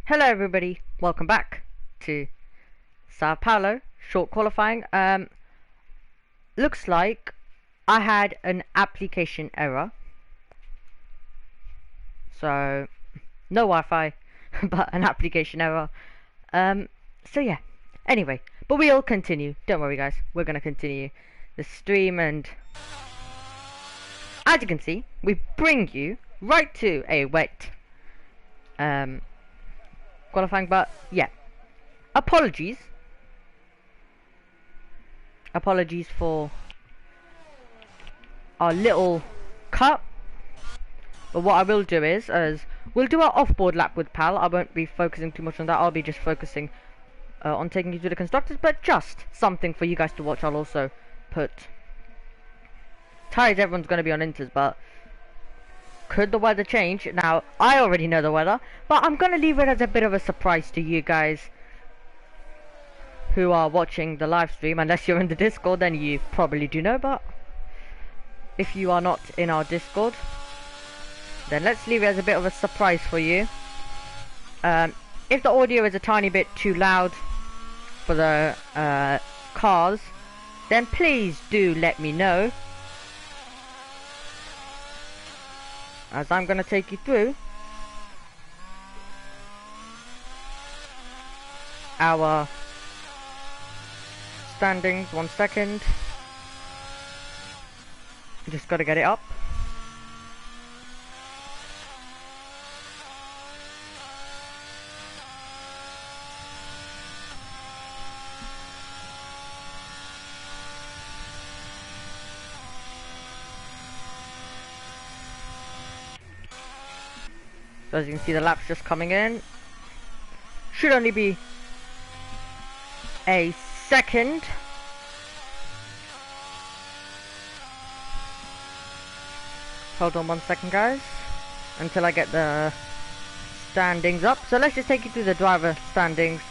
Hello everybody, welcome back to Sao Paulo, short qualifying. Looks like I had an application error. So, no Wi-Fi, but an application error. So yeah, anyway, but we'll continue. Don't worry guys, we're gonna continue the stream, and as you can see, we bring you right to a wet qualifying, but yeah, apologies for our little cut, but what I will do is we'll do our off-board lap with Pal. I won't be focusing too much on that. I'll be just focusing on taking you to the constructors, but just something for you guys to watch. I'll also put tires. Everyone's going to be on inters, but could the weather change? Now, I already know the weather, but I'm going to leave it as a bit of a surprise to you guys who are watching the live stream. Unless you're in the Discord, then you probably do know, but if you are not in our Discord, then let's leave it as a bit of a surprise for you. If the audio is a tiny bit too loud for the cars, then please do let me know, as I'm going to take you through our standings. 1 second. Just got to get it up. So as you can see, the laps just coming in. Should only be a second. Hold on 1 second guys, until I get the standings up. So let's just take you through the driver standings.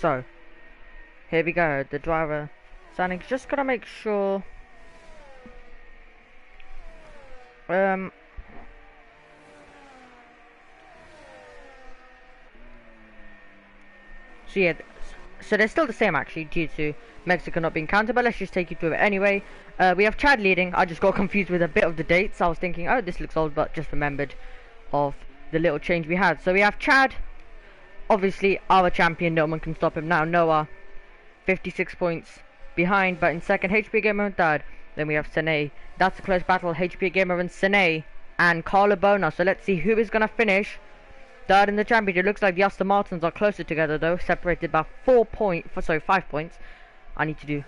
So here we go, the driver standings. Just gotta make sure so yeah, so they're still the same actually, due to Mexico not being counted, but let's just take you through it anyway. We have Chad leading. I just got confused with a bit of the dates. I was thinking, oh, this looks old, but just remembered of the little change we had. So we have Chad, obviously our champion, no one can stop him now. Noah, 56 points behind, but in second, HP Gamer in third. Then we have Sene. That's a close battle, HP Gamer and Sene and Carlo Bona. So let's see who is going to finish third in the championship. It looks like the Aston Martins are closer together though, separated by 5 points. I need to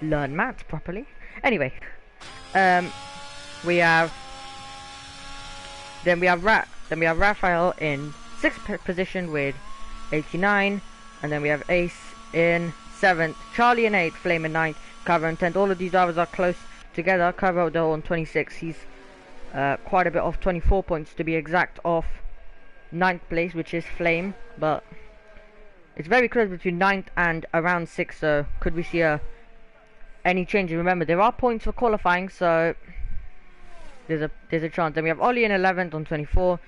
learn maths properly. Anyway, we have Raphael in 6th position with 89, and then we have Ace in 7th, Charlie in 8th, Flame in 9th, Carver in 10th. All of these drivers are close together. Carver though on 26, he's quite a bit off, 24 points to be exact, off 9th place, which is Flame, but it's very close between 9th and around 6th, so could we see any changes? Remember, there are points for qualifying, so there's a chance. Then we have Ollie in 11th on 24,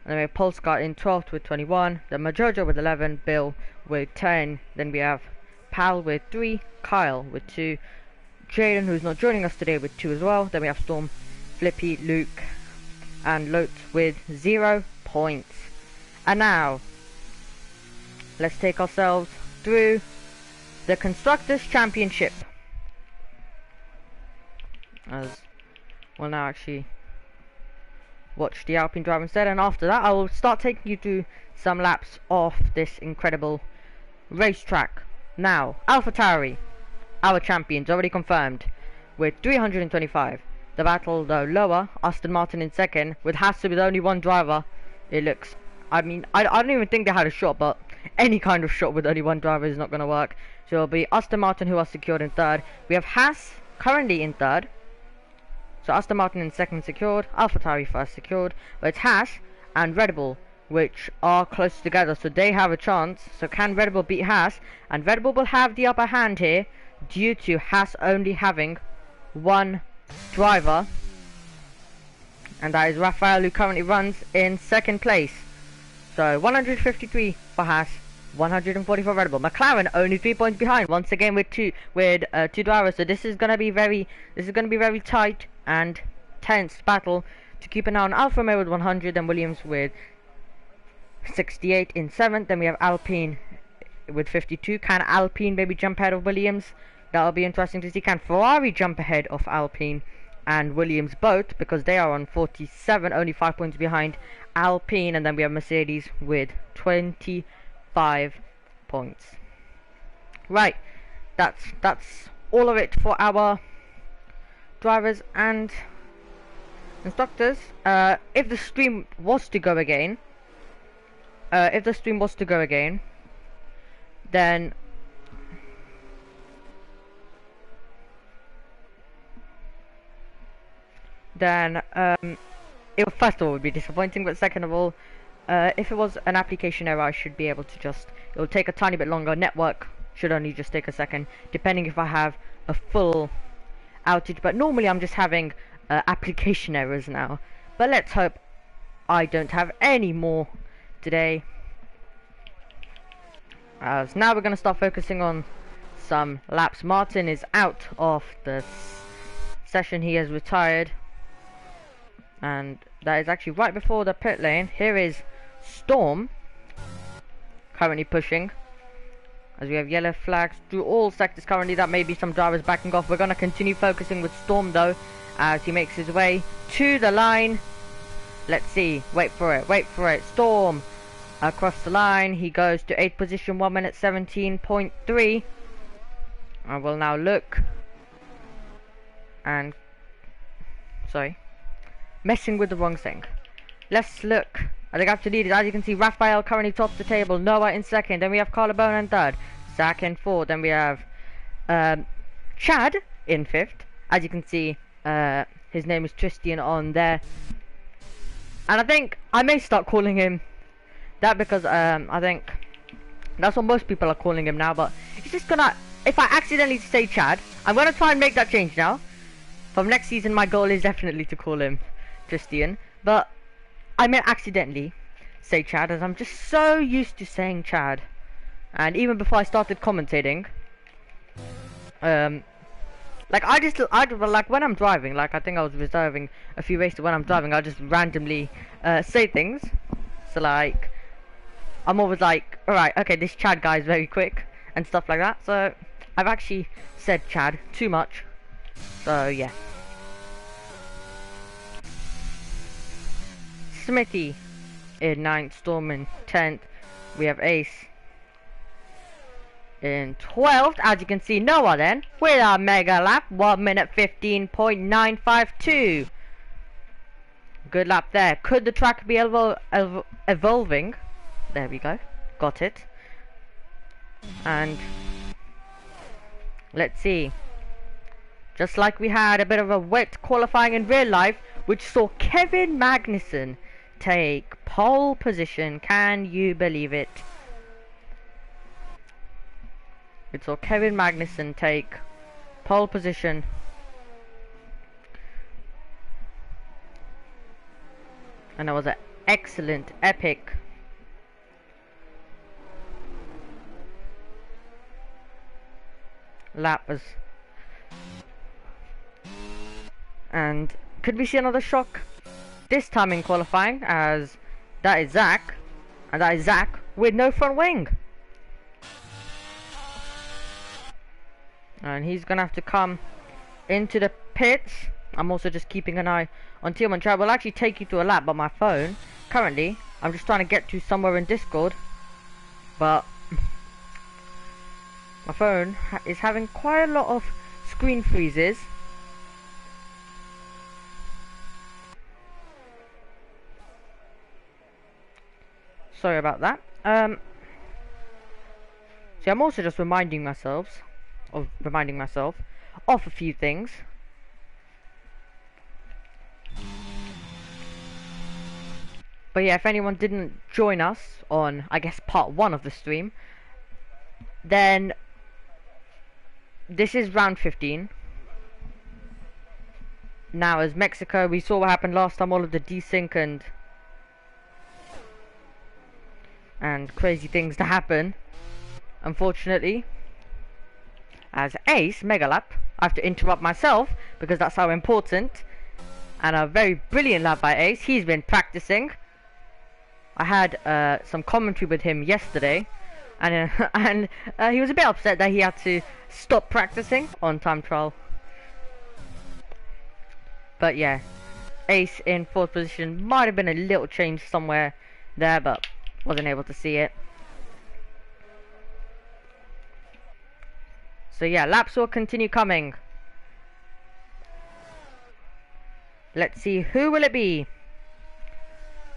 and then we have Polska in 12th with 21, then Majojo with 11, Bill with 10, then we have Pal with 3, Kyle with 2, Jaden, who's not joining us today, with 2 as well. Then we have Storm, Flippy, Luke, and Lot with 0 points. And now, let's take ourselves through the Constructors' Championship. As we'll now actually watch the Alpine drive instead, and after that I will start taking you through some laps off this incredible racetrack. Now, AlphaTauri, our champions, already confirmed with 325. The battle though lower, Aston Martin in second, with Haas with only one driver. It looks, I mean, I don't even think they had a shot, but any kind of shot with only one driver is not going to work. So it'll be Aston Martin who are secured in third. We have Haas currently in third. So Aston Martin in second secured, AlphaTauri first secured, but it's Haas and Red Bull which are close together, so they have a chance. So can Red Bull beat Haas? And Red Bull will have the upper hand here due to Haas only having one driver, and that is Raphael, who currently runs in second place. So 153 for Haas, 140 for Red Bull. McLaren only 3 points behind once again with two drivers. So this is gonna be very tight and tense battle to keep an eye on. Alfa Romeo with 100 and Williams with 68 in 7th. Then we have Alpine with 52. Can Alpine maybe jump ahead of Williams? That'll be interesting to see. Can Ferrari jump ahead of Alpine and Williams both, because they are on 47, only 5 points behind Alpine. And then we have Mercedes with 25 points. Right, that's all of it for our drivers and instructors. If the stream was to go again, then it first of all would be disappointing, but second of all, if it was an application error, I should be able to just, it will take a tiny bit longer. Network should only just take a second, depending if I have a full outage, but normally I'm just having application errors now. But let's hope I don't have any more today. So now we're going to start focusing on some laps. Martin is out of the session, he has retired, and that is actually right before the pit lane. Here is Storm currently pushing, as we have yellow flags through all sectors currently. That may be some drivers backing off. We're going to continue focusing with Storm though, as he makes his way to the line. Let's see, wait for it, Storm across the line. He goes to 8th position, 1 minute 17.3. I will now look and messing with the wrong thing. Let's look at the gap to leaders. As you can see, Raphael currently tops the table, Noah in second, then we have Collarbone in third, Zach in fourth, then we have Chad in fifth. As you can see, his name is Tristan on there, and I think I may start calling him that because I think that's what most people are calling him now. But it's just gonna, if I accidentally say Chad, I'm gonna try and make that change now. From next season, my goal is definitely to call him Tristan, but I may accidentally say Chad, as I'm just so used to saying Chad. And even before I started commentating, like like when I'm driving, like I think I was reserving a few races when I'm driving, I'll just randomly say things. So like, I'm always like, alright, okay, this Chad guy is very quick and stuff like that. So I've actually said Chad too much. So yeah. Smithy in 9th, Storm in 10th. We have Ace in 12th. As you can see, Noah then with our mega lap, 1 minute 15.952. Good lap there. Could the track be evolving? There we go, got it. And let's see, just like we had a bit of a wet qualifying in real life, which saw Kevin Magnussen take pole position. Can you believe it? It saw Kevin Magnussen take pole position. And that was an excellent, epic lap. And could we see another shock this time in qualifying, as that is Zach, and that is Zach with no front wing, and he's gonna have to come into the pits. I'm also just keeping an eye on Tillman. Travel will actually take you to a lap, but my phone currently, I'm just trying to get to somewhere in Discord, but my phone is having quite a lot of screen freezes. Sorry about that. See, I'm also just reminding myself of a few things. But yeah, if anyone didn't join us on, I guess, part 1 of the stream, then this is round 15. now as Mexico. We saw what happened last time, all of the desync and crazy things to happen, unfortunately. As Ace, mega lap, I have to interrupt myself because that's how important, and a very brilliant lap by Ace. He's been practicing. I had some commentary with him yesterday, and he was a bit upset that he had to stop practicing on time trial. But yeah, Ace in 4th position. Might have been a little change somewhere there, but wasn't able to see it. So yeah, laps will continue coming. Let's see, who will it be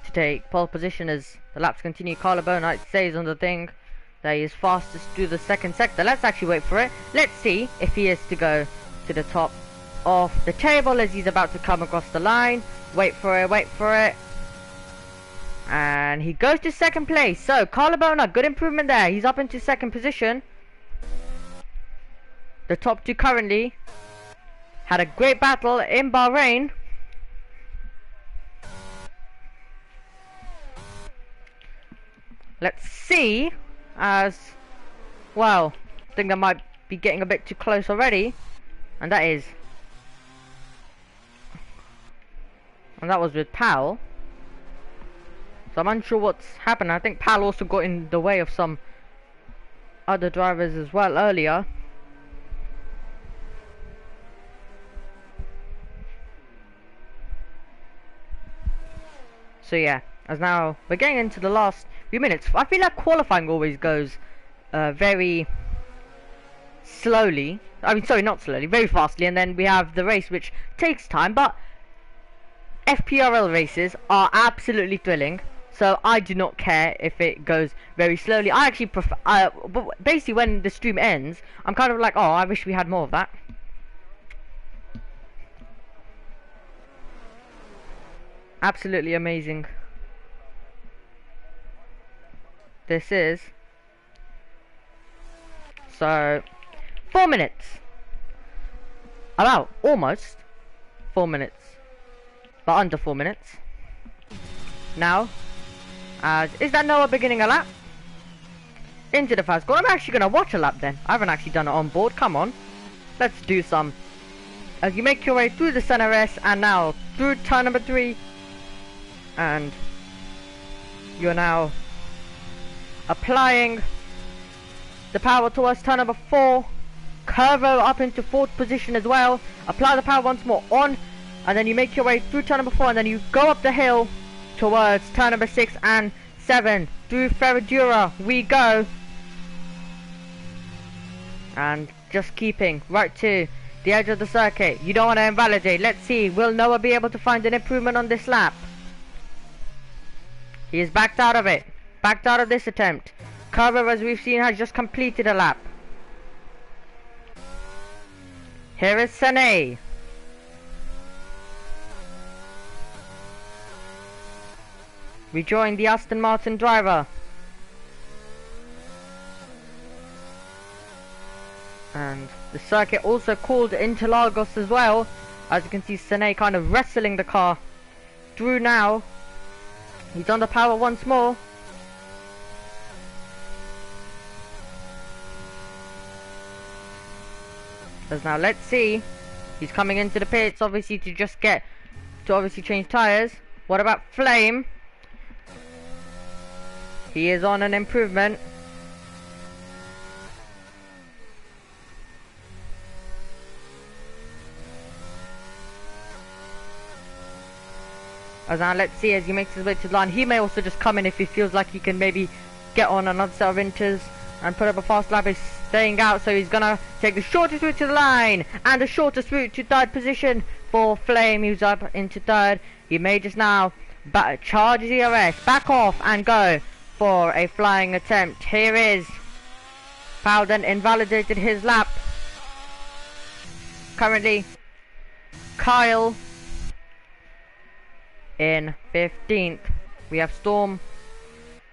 to take pole position as the laps continue. Carlo Bonite says on the thing that he is fastest through the 2nd sector. Let's actually wait for it. Let's see if he is to go to the top of the table as he's about to come across the line. Wait for it, wait for it. And he goes to 2nd place. So Carlo Bonite, good improvement there. He's up into 2nd position. The top 2 currently had a great battle in Bahrain. Let's see, as well, I think that might be getting a bit too close already, and that was with Powell. So I'm unsure what's happened. I think Powell also got in the way of some other drivers as well earlier. So yeah, as now we're getting into the last few minutes. I feel like qualifying always goes very slowly. I mean, sorry, not slowly, very fastly, and then we have the race, which takes time. But FPRL races are absolutely thrilling, so I do not care if it goes very slowly. I actually prefer, basically when the stream ends, I'm kind of like, oh, I wish we had more of that. Absolutely amazing. This is. So, 4 minutes. About almost 4 minutes. But under 4 minutes. Now, is that Noah beginning a lap? Into the fast corner. I'm actually going to watch a lap then. I haven't actually done it on board. Come on. Let's do some. As you make your way through the center S and now through turn number 3. And you're now applying the power towards turn number 4. Curvo up into 4th position as well. Apply the power once more on, and then you make your way through turn number 4, and then you go up the hill towards turn number 6 and 7. Through Ferradura we go, and just keeping right to the edge of the circuit. You don't want to invalidate. Let's see, will Noah be able to find an improvement on this lap? He is backed out of it. Backed out of this attempt. Curvo, as we've seen, has just completed a lap. Here is Sene. We join the Aston Martin driver. And the circuit also called Interlagos as well. As you can see, Sene kind of wrestling the car through now. He's on the power once more. As now, let's see. He's coming into the pits, obviously, to just get to obviously change tires. What about Flame? He is on an improvement. As now, let's see, as he makes his way to the line. He may also just come in if he feels like he can maybe get on another set of inters and put up a fast lap. He's staying out, so he's gonna take the shortest route to the line and the shortest route to 3rd position for Flame, who's up into 3rd. He may just now charge his ERS, back off and go for a flying attempt. Here is Powden invalidated his lap. Currently Kyle in 15th. We have Storm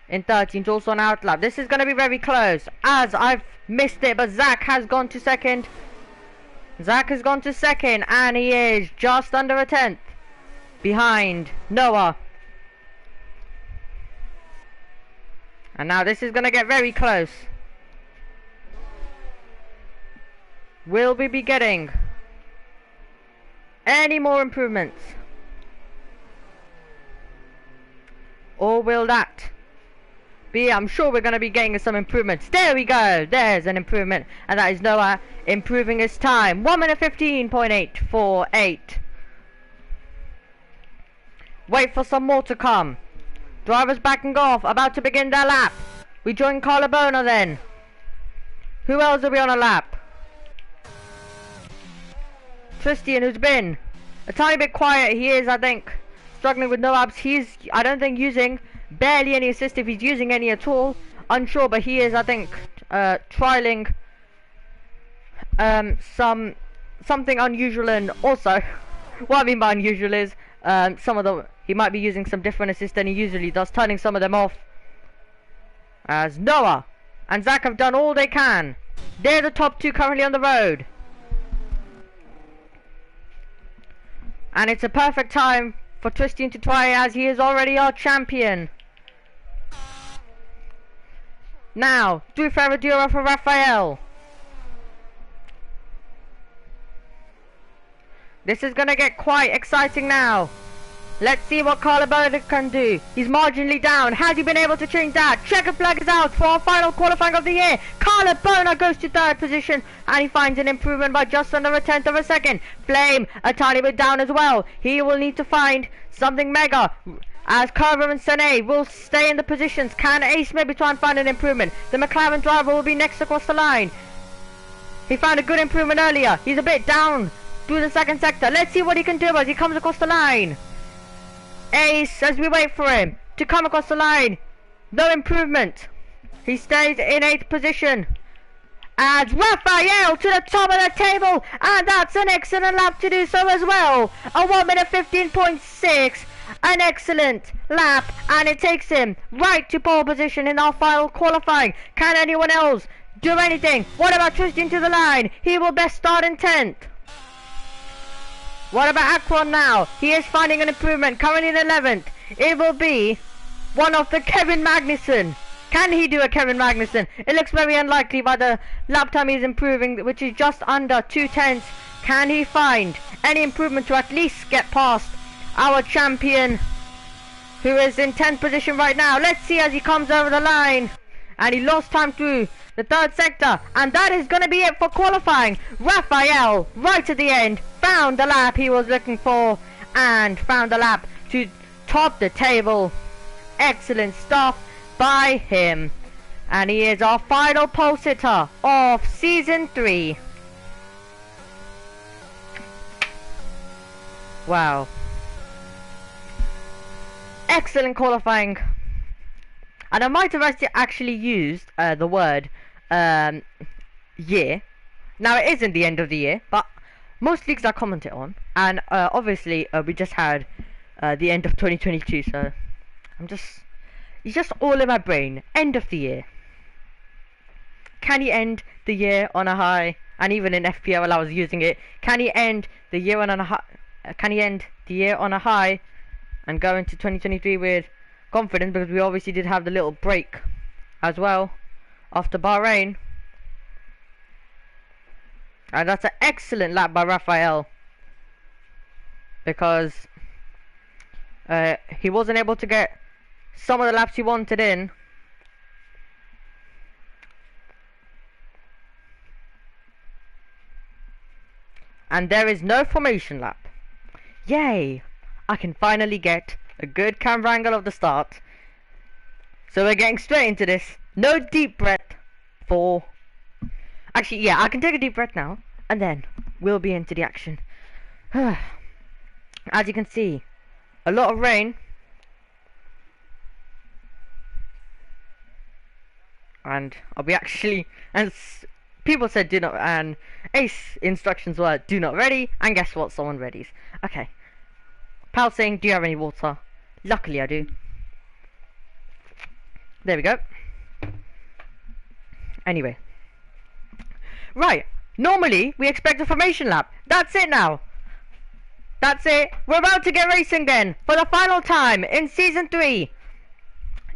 in 13th, also an outlap. This is going to be very close, as I've missed it, but Zach has gone to 2nd. Zach has gone to second, and he is just under a tenth behind Noah. And now this is going to get very close. Will we be getting any more improvements? Or will that be, I'm sure we're going to be getting some improvements. There we go. There's an improvement. And that is Noah improving his time. 1 minute 15.848. Wait for some more to come. Drivers backing off, about to begin their lap. We join Carlabona then. Who else are we on a lap? Tristan, who's been a tiny bit quiet. He is, I think, struggling with no abs. He's, I don't think, using barely any assist, if he's using any at all. Unsure, but he is, I think, trialing something unusual. And also, what I mean by unusual is he might be using some different assist than he usually does, turning some of them off. As Noah and Zach have done all they can. They're the top two currently on the road. And it's a perfect time for Tristan to try, as he is already our champion. Now, do Ferradura for Raphael. This is going to get quite exciting now. Let's see what Carlabona can do. He's marginally down. Has he been able to change that? Checkered flag is out for our final qualifying of the year. Carlabona goes to third position, and he finds an improvement by just under a tenth of a second. Flame a tiny bit down as well. He will need to find something mega, as Carver and Sene will stay in the positions. Can Ace maybe try and find an improvement? The McLaren driver will be next across the line. He found a good improvement earlier. He's a bit down through the second sector. Let's see what he can do as he comes across the line. Ace, as we wait for him to come across the line, no improvement. He stays in 8th position. Adds Raphael to the top of the table, and that's an excellent lap to do so as well. A 1 minute 15.6, an excellent lap, and it takes him right to pole position in our final qualifying. Can anyone else do anything? What about Tristan to the line? He will best start in 10th. What about Akron now? He is finding an improvement, currently in 11th. It will be one of the Kevin Magnussen. Can he do a Kevin Magnussen? It looks very unlikely by the lap time he's improving, which is just under 2 tenths. Can he find any improvement to at least get past our champion, who is in 10th position right now? Let's see as he comes over the line. And he lost time through the third sector, and that is going to be it for qualifying. Raphael, right at the end, found the lap he was looking for, and found the lap to top the table. Excellent stuff by him, and he is our final pole sitter of season 3. Wow, excellent qualifying. And I might have actually used the word year. Now, it isn't the end of the year, but most leagues I commented on, and obviously we just had the end of 2022, so it's just all in my brain. End of the year. Can he end the year on a high? And even in FPRL I was using it. Can he end the year on a high? Can he end the year on a high and go into 2023 with confidence? Because we obviously did have the little break as well after Bahrain. And that's an excellent lap by Raphael, because he wasn't able to get some of the laps he wanted in. And there is no formation lap. Yay! I can finally get a good camera angle of the start. So we're getting straight into this. No deep breath for... Actually, yeah, I can take a deep breath now, and then we'll be into the action. As you can see, a lot of rain. And I'll be actually... And people said do not... And Ace instructions were do not ready. And guess what? Someone readies. Okay. Pal saying, do you have any water? Luckily I do. There we go. Anyway. Right. Normally, we expect a formation lap. That's it now. That's it. We're about to get racing then, for the final time in Season 3.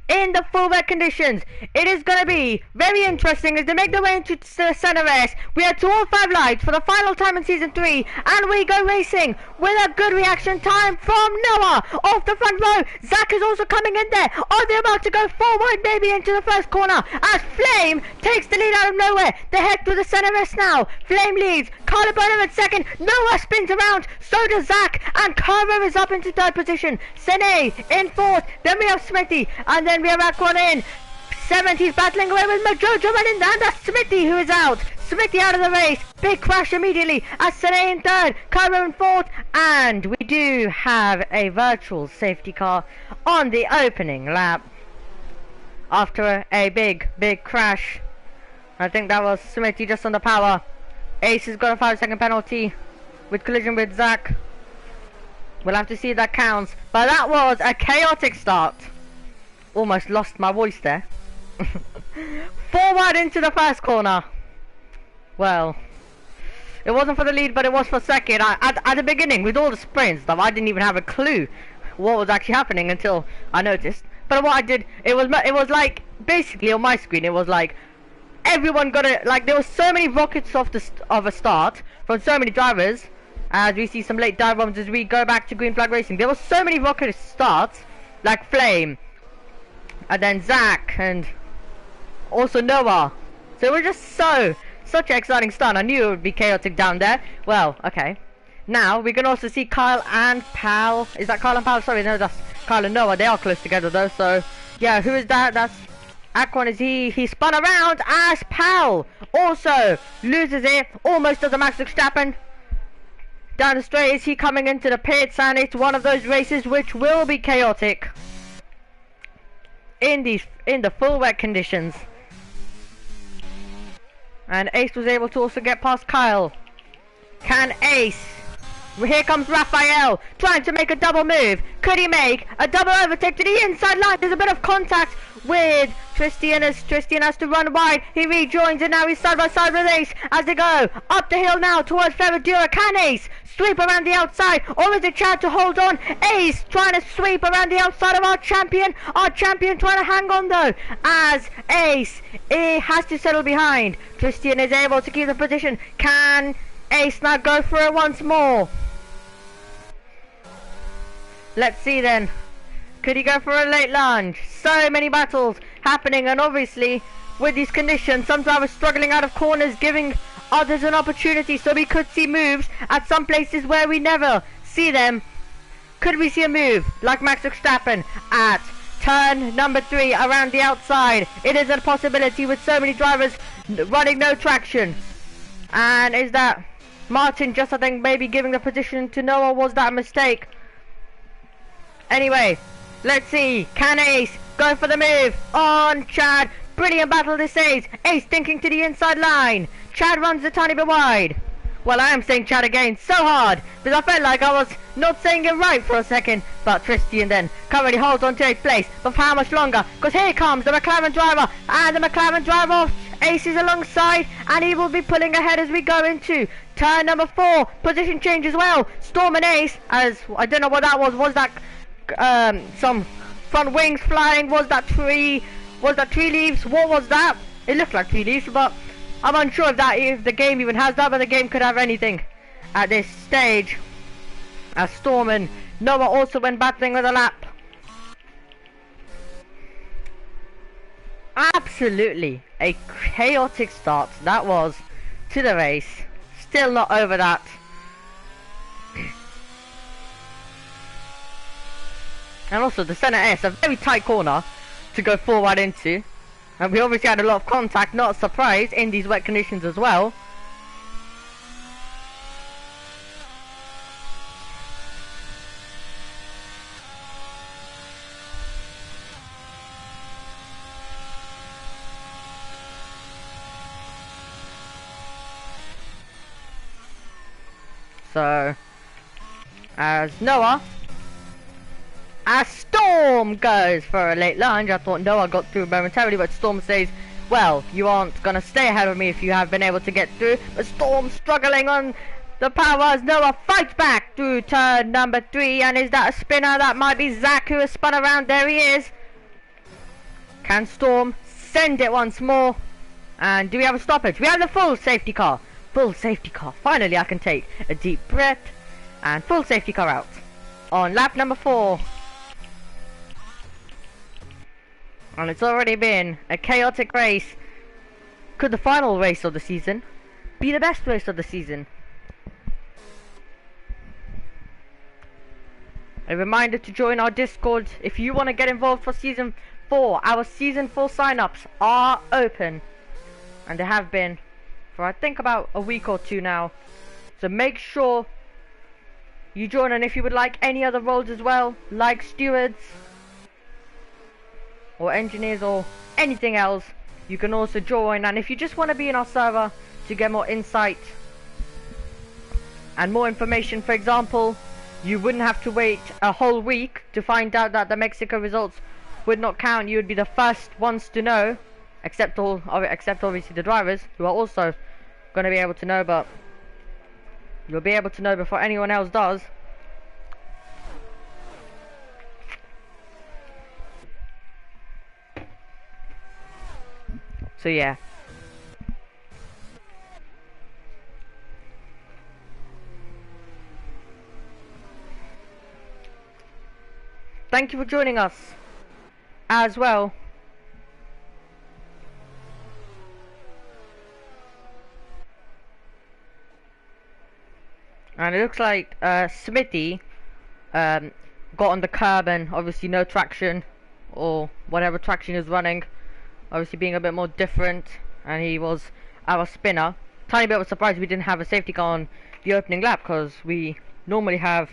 In the full wet conditions, it is going to be very interesting as they make their way into the center S. We are to all 5 lights for the final time in Season 3, and we go racing with a good reaction time from Noah off the front row. Zach is also coming in there. Are they about to go forward maybe into the first corner as Flame takes the lead out of nowhere? They head through the center S now. Flame leads, Carlo Burnham in second, Noah spins around, so does Zach, and Carver is up into third position. Sene in fourth, then we have Smithy, and then we have Aquan in 70s battling away with Majojo running down. That's Smithy who is out. Smithy out of the race. Big crash immediately as Sene in third, Carver in fourth, and we do have a virtual safety car on the opening lap after a big crash. I think that was Smithy just on the power. Ace has got a 5-second penalty with collision with Zach. We'll have to see if that counts, but that was a chaotic start. Almost lost my voice there. Forward into the first corner. Well, it wasn't for the lead, but it was for second. At the beginning, with all the sprints stuff, I didn't even have a clue what was actually happening until I noticed. But what I did, it was like, basically on my screen, it was like, everyone got it, like there were so many rockets of a start from so many drivers. As we see some late dive bombs as we go back to green flag racing. There were so many rocket starts, like Flame, and then Zach, and also Noah. So it was just such an exciting start. I knew it would be chaotic down there. Well, okay. Now we can also see Kyle and Pal. Is that Kyle and Pal? Sorry, no, that's Kyle and Noah. They are close together though. So yeah, who is that? That's Aquan. Is he spun around as Pal also loses it. Almost does a Max Verstappen. Down the straight, is he coming into the pits, and it's one of those races which will be chaotic in the full wet conditions. And Ace was able to also get past Kyle. Can Ace? Here comes Raphael trying to make a double move. Could he make a double overtake to the inside line? There's a bit of contact with Tristan has to run wide. He rejoins and now he's side by side with Ace as they go up the hill now towards Ferradura. Can Ace sweep around the outside, or is it Chad to hold on? Ace trying to sweep around the outside of our champion. Our champion trying to hang on though, as Ace has to settle behind. Tristan is able to keep the position. Can Ace now go for it once more? Let's see then. Could he go for a late lunge? So many battles happening, and obviously with these conditions, some drivers struggling out of corners, giving others an opportunity, so we could see moves at some places where we never see them. Could we see a move like Max Verstappen at turn number 3 around the outside? It is a possibility with so many drivers running no traction. And is that Martin just, I think, maybe giving the position to Noah? Was that a mistake? Anyway, let's see. Can Ace go for the move on Chad? Brilliant battle this Ace. Ace thinking to the inside line. Chad runs a tiny bit wide. Well, I am saying Chad again so hard because I felt like I was not saying it right for a second. But Tristan then currently holds on to 8th place. But for how much longer? Because here comes the McLaren driver. And the McLaren driver Ace is alongside, and he will be pulling ahead as we go into turn number 4. Position change as well. Storm and Ace, as I don't know what that was. Was that some front wings flying? Was that tree leaves? What was that? It looked like tree leaves, but I'm unsure if the game even has that, but the game could have anything at this stage. As Storm and Noah also went battling with a lap. Absolutely a chaotic start that was to the race. Still not over that. And also the center S, a very tight corner to go forward into. And we obviously had a lot of contact, not a surprise, in these wet conditions as well. So, as Noah, as Storm goes for a late lunge. I thought Noah got through momentarily, but Storm stays well, you aren't gonna stay ahead of me if you have been able to get through. But Storm struggling on the powers. Noah fights back through turn number 3, and is that a spinner? That might be Zach who has spun around. There he is. Can Storm send it once more? And do we have a stoppage? We have the full safety car. Full safety car. Finally I can take a deep breath. And full safety car out. On lap number 4. And it's already been a chaotic race. Could the final race of the season be the best race of the season? A reminder to join our Discord if you want to get involved for Season 4. Our Season 4 sign-ups are open. And they have been for I think about a week or 2 now. So make sure you join, and if you would like any other roles as well, like stewards or engineers or anything else, you can also join. And if you just want to be in our server to get more insight and more information, for example, you wouldn't have to wait a whole week to find out that the Mexico results would not count. You would be the first ones to know, except obviously the drivers, who are also going to be able to know, but you'll be able to know before anyone else does. So yeah. Thank you for joining us as well. And it looks like Smithy got on the curb, and obviously no traction, or whatever traction is running, obviously being a bit more different, and he was our spinner. Tiny bit of a surprise we didn't have a safety car on the opening lap, because we normally have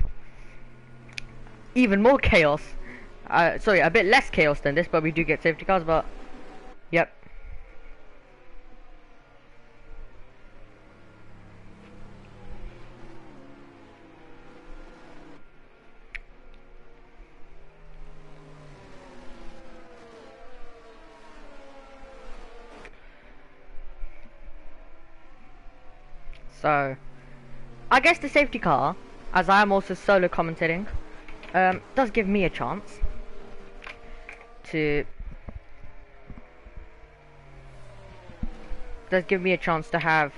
even more chaos. Sorry, a bit less chaos than this, but we do get safety cars. But yep. So I guess the safety car, as I am also solo commentating, does give me a chance to have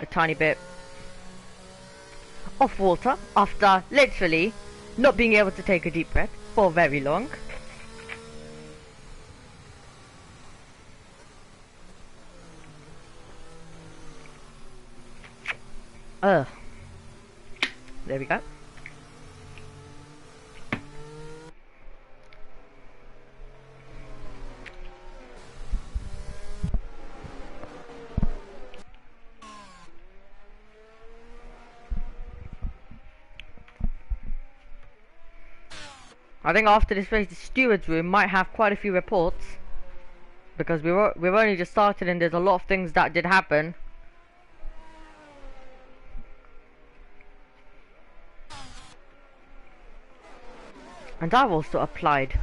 a tiny bit of water after literally not being able to take a deep breath for very long. There we go. I think after this race, the stewards room might have quite a few reports, because we've only just started and there's a lot of things that did happen. And I've also applied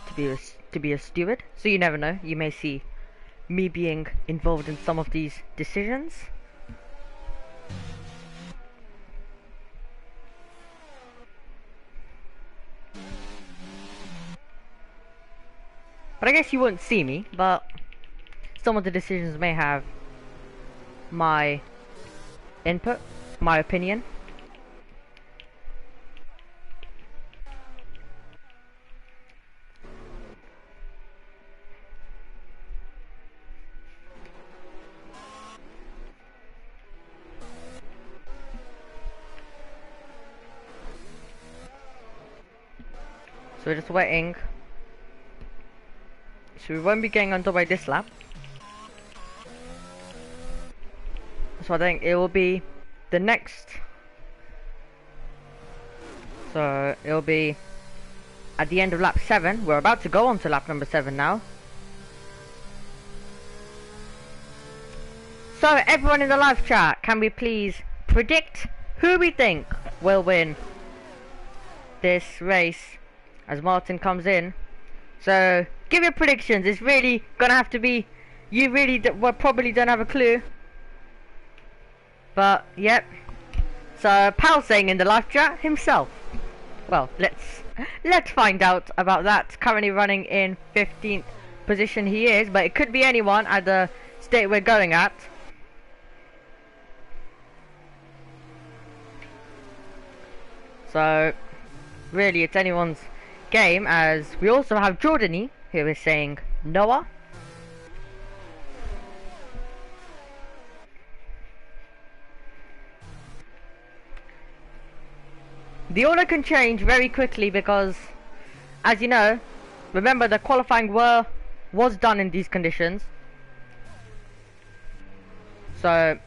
to be a steward, so you never know. You may see me being involved in some of these decisions. But I guess you won't see me, but some of the decisions may have my input, my opinion. So we're just waiting. So we won't be getting underway this lap. So I think it will be the next. So it'll be at the end of lap 7. We're about to go on to lap number 7 now. So everyone in the live chat, can we please predict who we think will win this race as Martin comes in? So give your predictions. It's really gonna have to be You really well, probably don't have a clue. But, yep. So, Pal saying in the live chat himself. Well, let's find out about that. Currently running in 15th position he is, but it could be anyone at the state we're going at. So, really, it's anyone's game, as we also have Jordany, who is saying Noah. The order can change very quickly because, as you know, remember the qualifying was done in these conditions. So,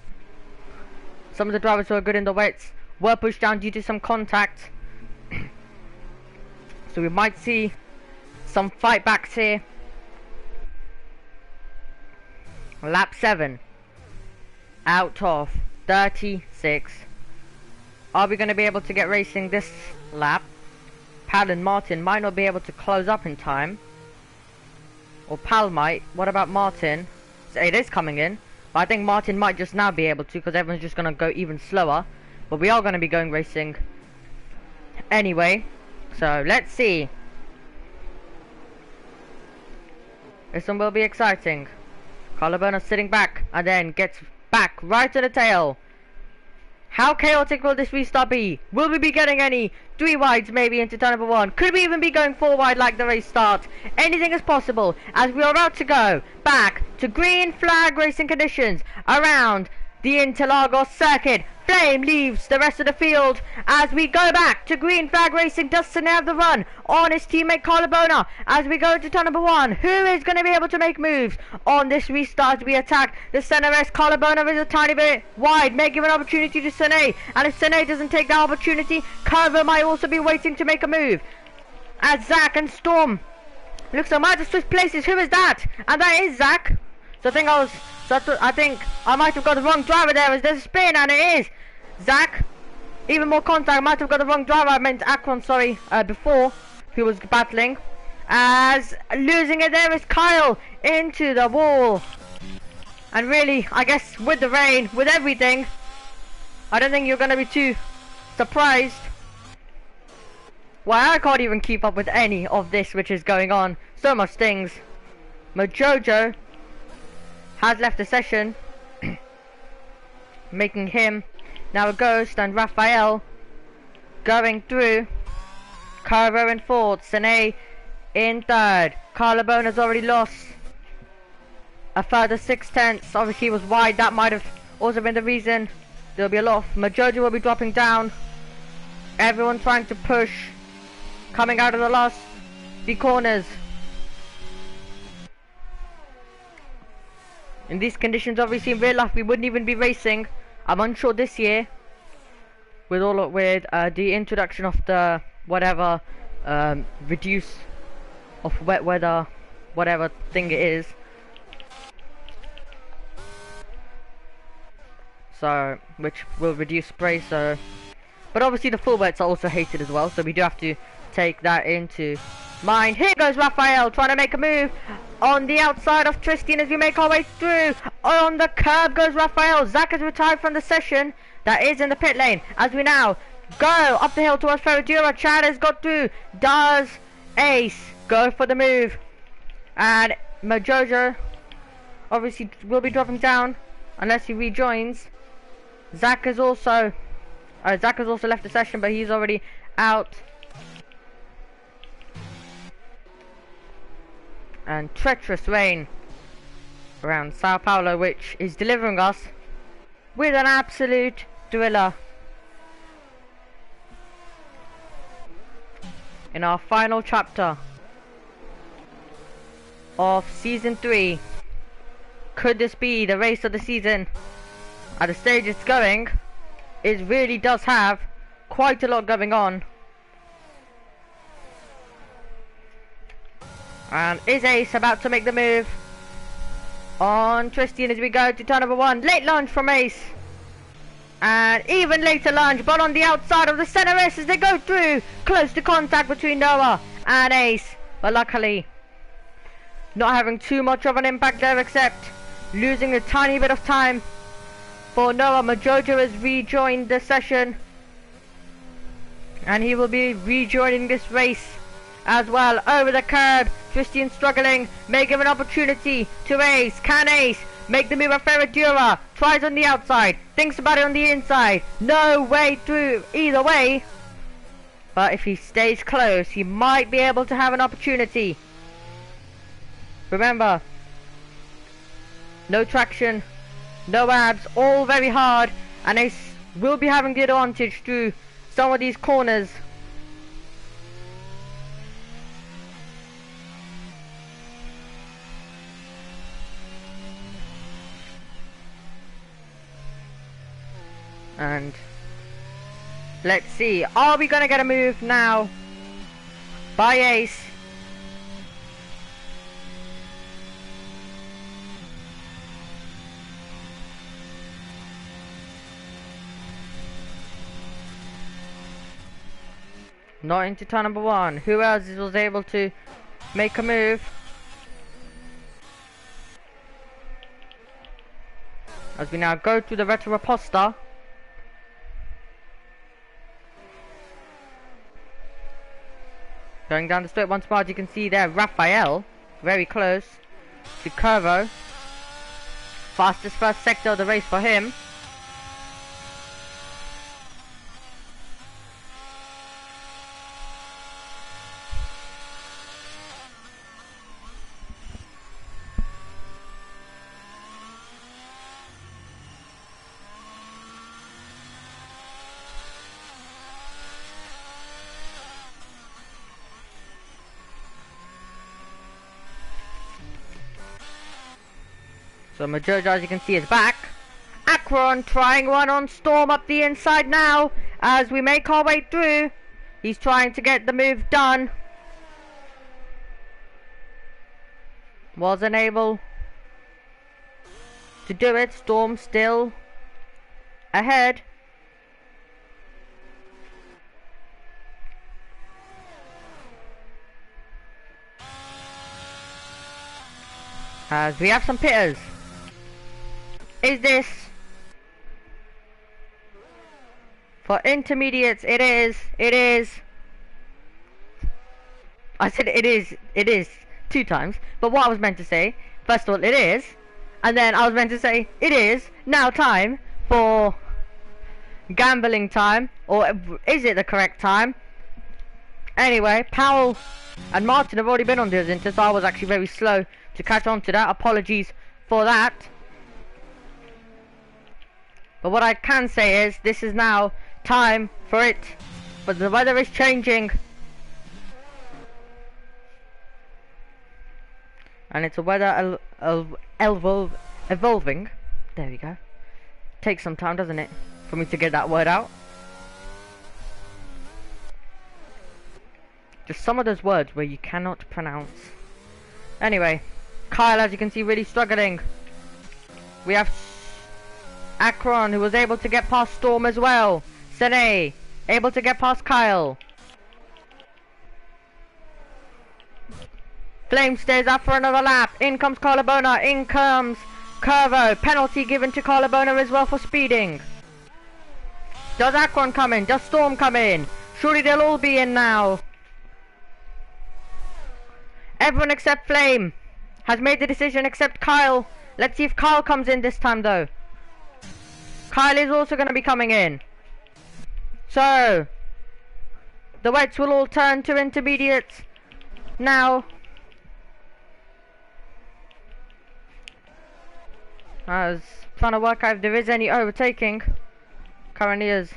some of the drivers who are good in the wets were pushed down due to some contact. So we might see some fight backs here. Lap 7 out of 36. Are we going to be able to get racing this lap? Pal and Martin might not be able to close up in time. Or Pal might. What about Martin? So it is coming in. But I think Martin might just now be able to, because everyone's just going to go even slower. But we are going to be going racing anyway. So let's see. This one will be exciting. Collarbone sitting back and then gets back right to the tail. How chaotic will this restart be? Will we be getting any 3 wides maybe into turn number 1? Could we even be going 4 wide like the race starts? Anything is possible as we are about to go back to green flag racing conditions around the Interlagos circuit. Flame leaves the rest of the field as we go back to green flag racing. Does Sene have the run on his teammate Collarbone as we go into turn number 1? Who is going to be able to make moves on this restart as we attack the center rest? Collarbone is a tiny bit wide, may give an opportunity to Sene, and if Sene doesn't take that opportunity, Curver might also be waiting to make a move as Zach and Storm looks like might have switched places. Who is that? And that is Zach. So I think I might have got the wrong driver there as there's a spin, and it is Zach. Even more contact. I might have got the wrong driver. I meant Akron, sorry, before he was battling. As losing it there is Kyle into the wall. And really, I guess with the rain, with everything, I don't think you're going to be too surprised. Well, I can't even keep up with any of this which is going on. So much things. Mojojo has left the session, making him now a ghost, and Raphael going through. Carver in 4th, Sene in 3rd. Collarbone has already lost a further 6/10. Obviously he was wide, that might have also been the reason. There'll be a lot of Mojojo will be dropping down. Everyone trying to push, coming out of the last few corners. In these conditions, obviously in real life we wouldn't even be racing. I'm unsure this year with the introduction of the whatever reduce of wet weather, whatever thing it is. So which will reduce spray. So, but obviously the full wets are also hated as well. So we do have to take that into mind. Here goes Raphael trying to make a move on the outside of Tristan as we make our way through. On the curb goes Raphael. Zach has retired from the session. That is in the pit lane as we now go up the hill towards Ferradura. Chad has got through. Does Ace go for the move? And Mojojo obviously will be dropping down unless he rejoins. Zach has also left the session, but he's already out. And treacherous rain around Sao Paulo, which is delivering us with an absolute thriller in our final chapter of season 3. Could this be the race of the season? At the stage it's going, it really does have quite a lot going on. And is Ace about to make the move on Tristan as we go to turn number 1? Late lunge from Ace. And even later lunge, but on the outside of the center race as they go through. Close to contact between Noah and Ace. But luckily, not having too much of an impact there, except losing a tiny bit of time. For Noah, Majojo has rejoined the session, and he will be rejoining this race as well. Over the curb, Christian struggling, may give an opportunity to Ace. Can Ace make the move of Ferradura? Tries on the outside, thinks about it on the inside. No way through either way. But if he stays close, he might be able to have an opportunity. Remember, no traction, no abs, all very hard, and Ace will be having the advantage through some of these corners. And let's see, are we gonna get a move now by Ace? Not into turn number one. Who else was able to make a move? As we now go through the Retroposta. Going down the straight once more, as you can see there, Raphael, very close to Curvo. Fastest first sector of the race for him. So Majojo, as you can see, is back. Akron trying one on Storm up the inside now as we make our way through. He's trying to get the move done. Wasn't able to do it. Storm still ahead. As we have some pitters. Is this for intermediates? It is. I said it is 2 times, but what I was meant to say, first of all, it is, and then I was meant to say it is now time for gambling time, or is it the correct time? Anyway, Powell and Martin have already been on the Zinta, so I was actually very slow to catch on to that. Apologies for that. But what I can say is, this is now time for it. But the weather is changing. And it's a weather evolving. There we go. Takes some time, doesn't it, for me to get that word out. Just some of those words where you cannot pronounce. Anyway, Kyle, as you can see, really struggling. We have Akron, who was able to get past Storm as well. Sene, able to get past Kyle. Flame stays up for another lap. In comes Carlabona, in comes Curvo. Penalty given to Carlabona as well for speeding. Does Akron come in? Does Storm come in? Surely they'll all be in now. Everyone except Flame has made the decision except Kyle. Let's see if Kyle comes in this time though. Kyle is also going to be coming in. So, the wets will all turn to intermediates now. I was trying to work out if there is any overtaking. Currently is.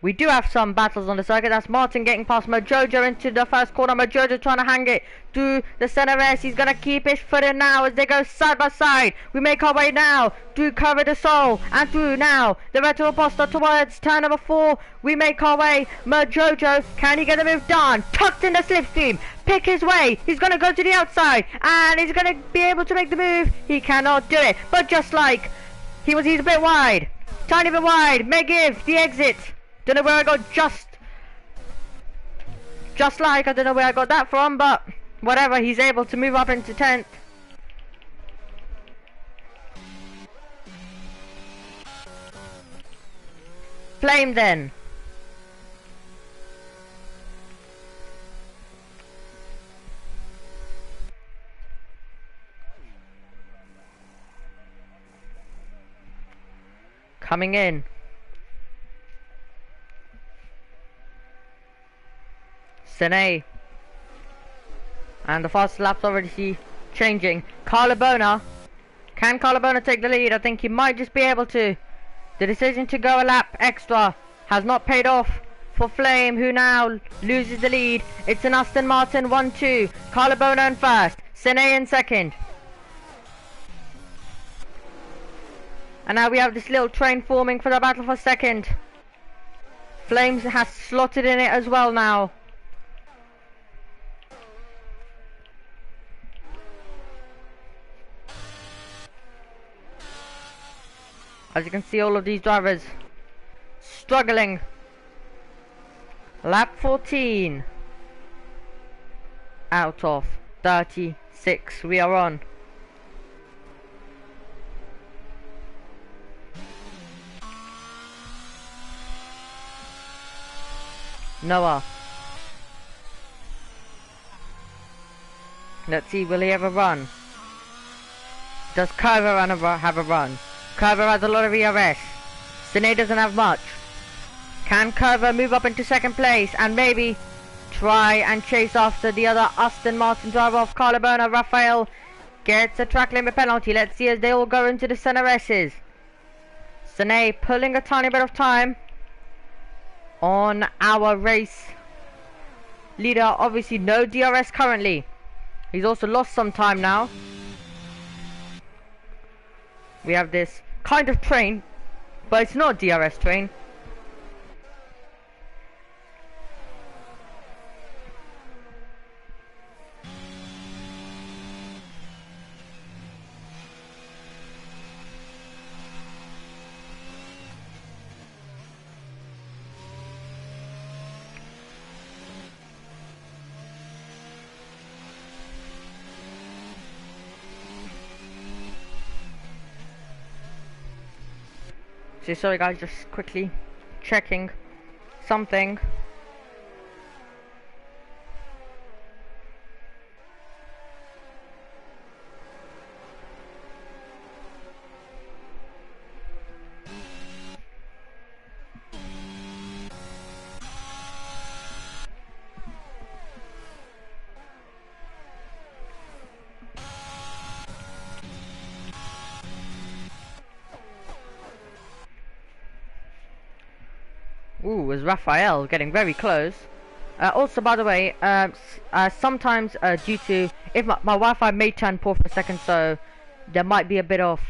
We do have some battles on the circuit. That's Martin getting past Majojo into the first corner. Majojo trying to hang it through the center S. He's going to keep his foot in now as they go side by side. We make our way now through Cover de Sol and through now the Retro Aposta towards turn number 4. We make our way. Majojo, can he get the move done? Tucked in the slipstream. Pick his way. He's going to go to the outside and he's going to be able to make the move. He cannot do it. But just like he's a bit wide. Tiny bit wide. May give the exit. Don't know where I got just like, I don't know where I got that from, but whatever, he's able to move up into 10th. Flame then. Coming in. Sene. And the fast lap's already changing. Carlabona. Can Carlabona take the lead? I think he might just be able to. The decision to go a lap extra has not paid off for Flame, who now loses the lead. It's an Aston Martin 1-2. Carlabona in first. Sene in second. And now we have this little train forming for the battle for second. Flames has slotted in it as well now. As you can see, all of these drivers struggling. Lap 14 out of 36 we are on. Noah. Let's see, will he have a run? Does Carver have a run? Carver has a lot of ERS. Sene doesn't have much. Can Carver move up into second place and maybe try and chase after the other Aston Martin driver of Carlabona? Raphael gets a track limit penalty. Let's see as they all go into the center S's. Sene pulling a tiny bit of time on our race leader. Obviously no DRS currently. He's also lost some time now. We have this kind of train, but it's not a DRS train. So sorry guys, just quickly checking something. Ooh, is Raphael getting very close. Also, by the way, sometimes due to if my Wi-Fi may turn poor for a second, so there might be a bit of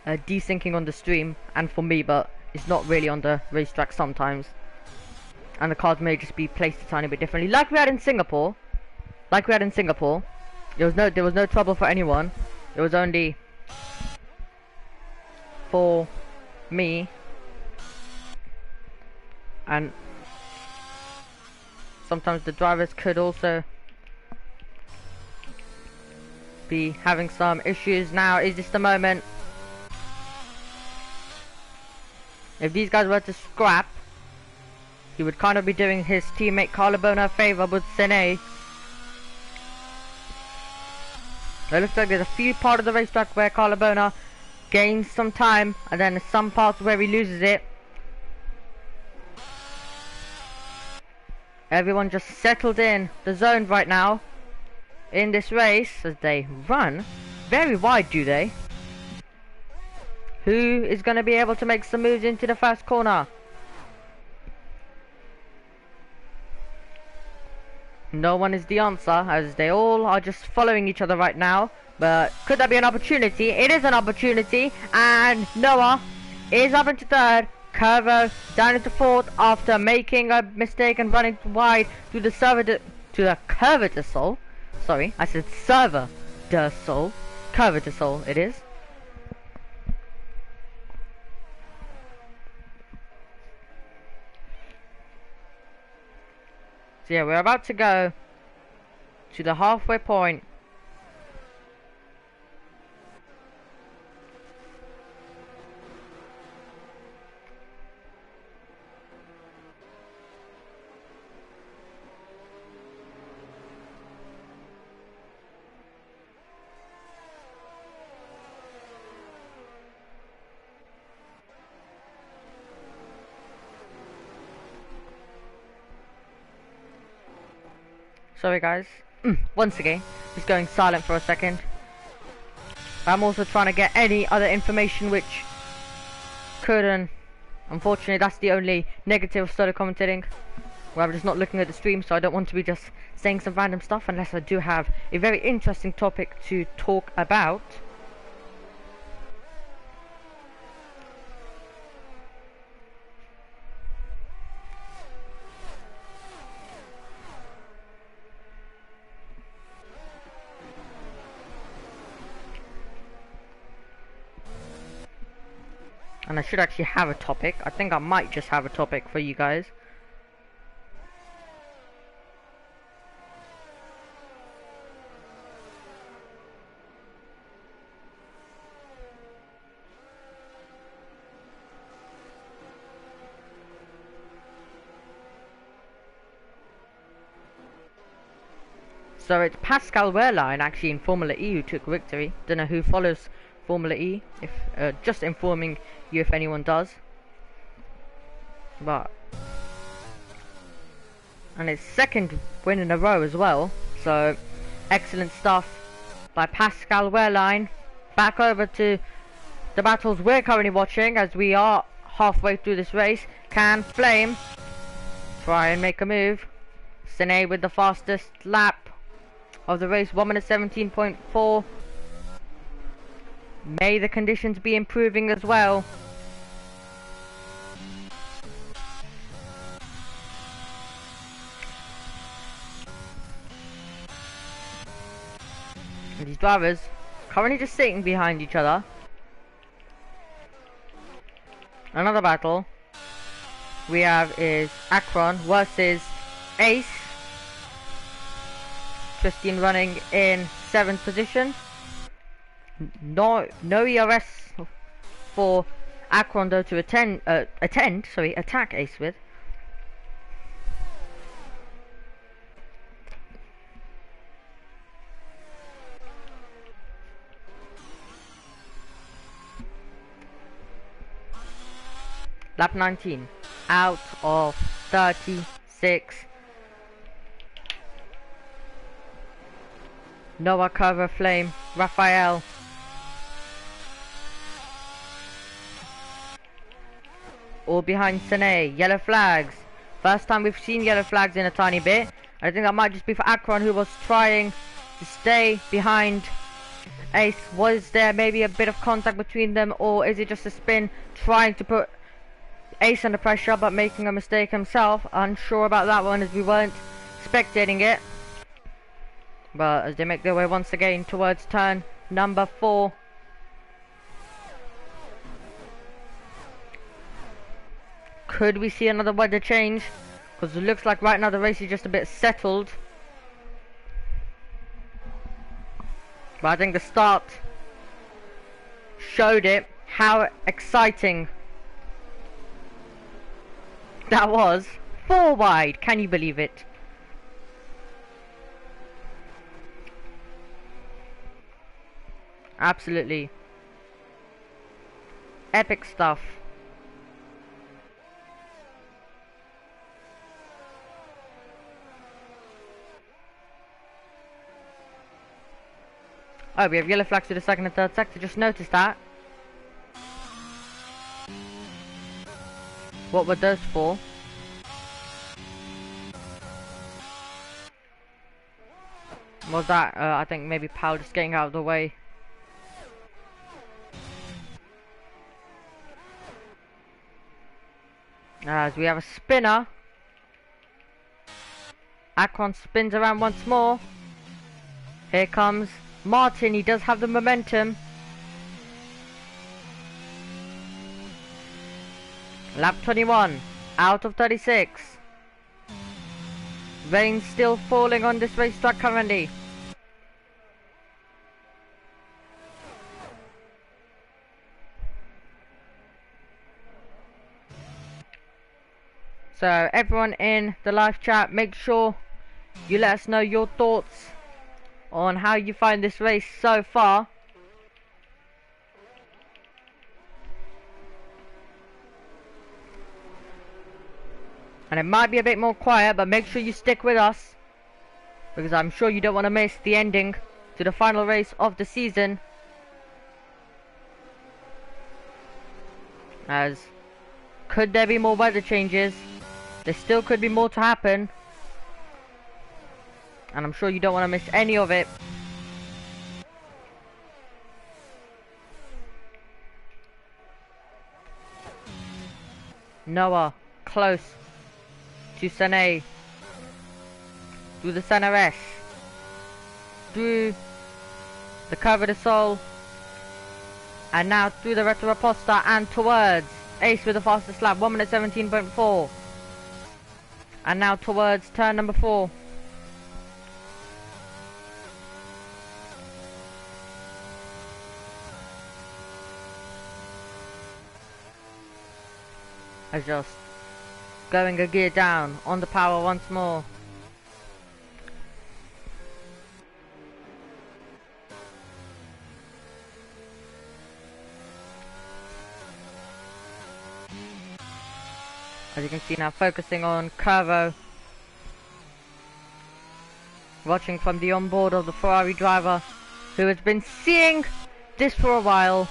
desyncing on the stream and for me, but it's not really on the racetrack sometimes. And the cars may just be placed a tiny bit differently, like we had in Singapore. There was no trouble for anyone. It was only for me. And sometimes the drivers could also be having some issues. Now is this the moment? If these guys were to scrap, he would kind of be doing his teammate Carlabona a favour with Sene. It looks like there's a few parts of the racetrack where Carlabona gains some time, and then some parts where he loses it. Everyone just settled in the zone right now in this race as they run very wide, do they? Who is going to be able to make some moves into the first corner? No one is the answer, as they all are just following each other right now. But could that be an opportunity? It is an opportunity, and Noah is up into third. Curvo down into fourth after making a mistake and running wide to the Curve de Sol. Sorry, I said server de Sol. Curve de Sol it is. So yeah, we're about to go to the halfway point. Sorry guys. Once again, just going silent for a second. I'm also trying to get any other information which couldn't. Unfortunately, that's the only negative of solo commentating. Where I'm just not looking at the stream, so I don't want to be just saying some random stuff unless I do have a very interesting topic to talk about. And I should actually have a topic. I think I might just have a topic for you guys. So it's Pascal Wehrlein actually in Formula E who took victory. Don't know who follows Formula E. If just informing you if anyone does. But and his second win in a row as well. So excellent stuff by Pascal Wehrlein. Back over to the battles we're currently watching as we are halfway through this race. Can Flame try and make a move? Sine with the fastest lap of the race, 1 minute 17.4. May the conditions be improving as well. And these drivers currently just sitting behind each other. Another battle we have is Akron versus Ace. Christian running in 7th position. No ERS for Akron though to attack Ace with. Lap 19 out of 36. Noah cover Flame, Raphael. All behind Sine, yellow flags. First time we've seen yellow flags in a tiny bit. I think that might just be for Akron who was trying to stay behind Ace. Was there maybe a bit of contact between them, or is it just a spin trying to put Ace under pressure but making a mistake himself? Unsure about that one as we weren't spectating it. But as they make their way once again towards turn number 4. Could we see another weather change? Because it looks like right now the race is just a bit settled. But I think the start showed it, how exciting that was. 4 wide, can you believe it? Absolutely epic stuff. Oh, we have yellow flags to the second and third sector. Just noticed that. What were those for? Was that, I think maybe Powell just getting out of the way. As we have a spinner. Akron spins around once more. Here comes Martin, he does have the momentum. Lap 21, out of 36. Rain still falling on this racetrack currently. So everyone in the live chat, make sure you let us know your thoughts on how you find this race so far. And it might be a bit more quiet, but make sure you stick with us. because I'm sure you don't want to miss the ending to the final race of the season, as could there be more weather changes, there still could be more to happen, and I'm sure you don't want to miss any of it. Noah close to Sane, through the center S, through the Curva de Sol, and now through the Retroposta and towards Ace with the fastest lap, 1 minute 17.4, and now towards turn number 4. Just going a gear down on the power once more. As you can see now, focusing on Curvo, watching from the onboard of the Ferrari driver, who has been seeing this for a while,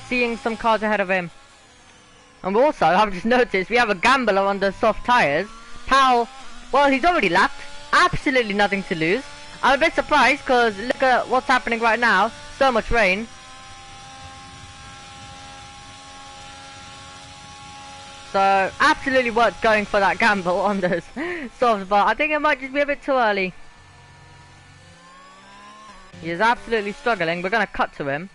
seeing some cars ahead of him. And also, I've just noticed, we have a gambler on the soft tyres. Powell, well, he's already lapped. Absolutely nothing to lose. I'm a bit surprised, because look at what's happening right now. So much rain. So, absolutely worth going for that gamble on those softs, but I think it might just be a bit too early. He is absolutely struggling. We're going to cut to him.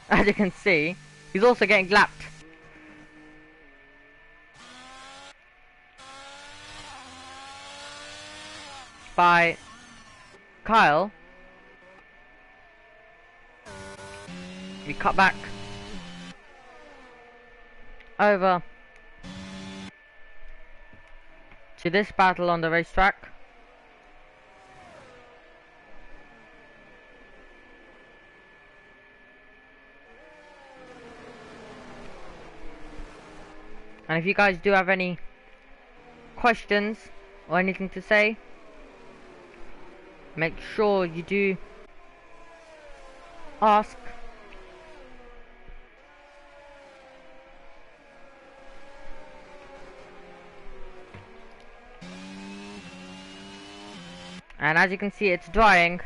As you can see, he's also getting lapped. By Kyle. We cut back over to this battle on the racetrack. And if you guys do have any questions or anything to say, make sure you do ask. And as you can see, it's drying.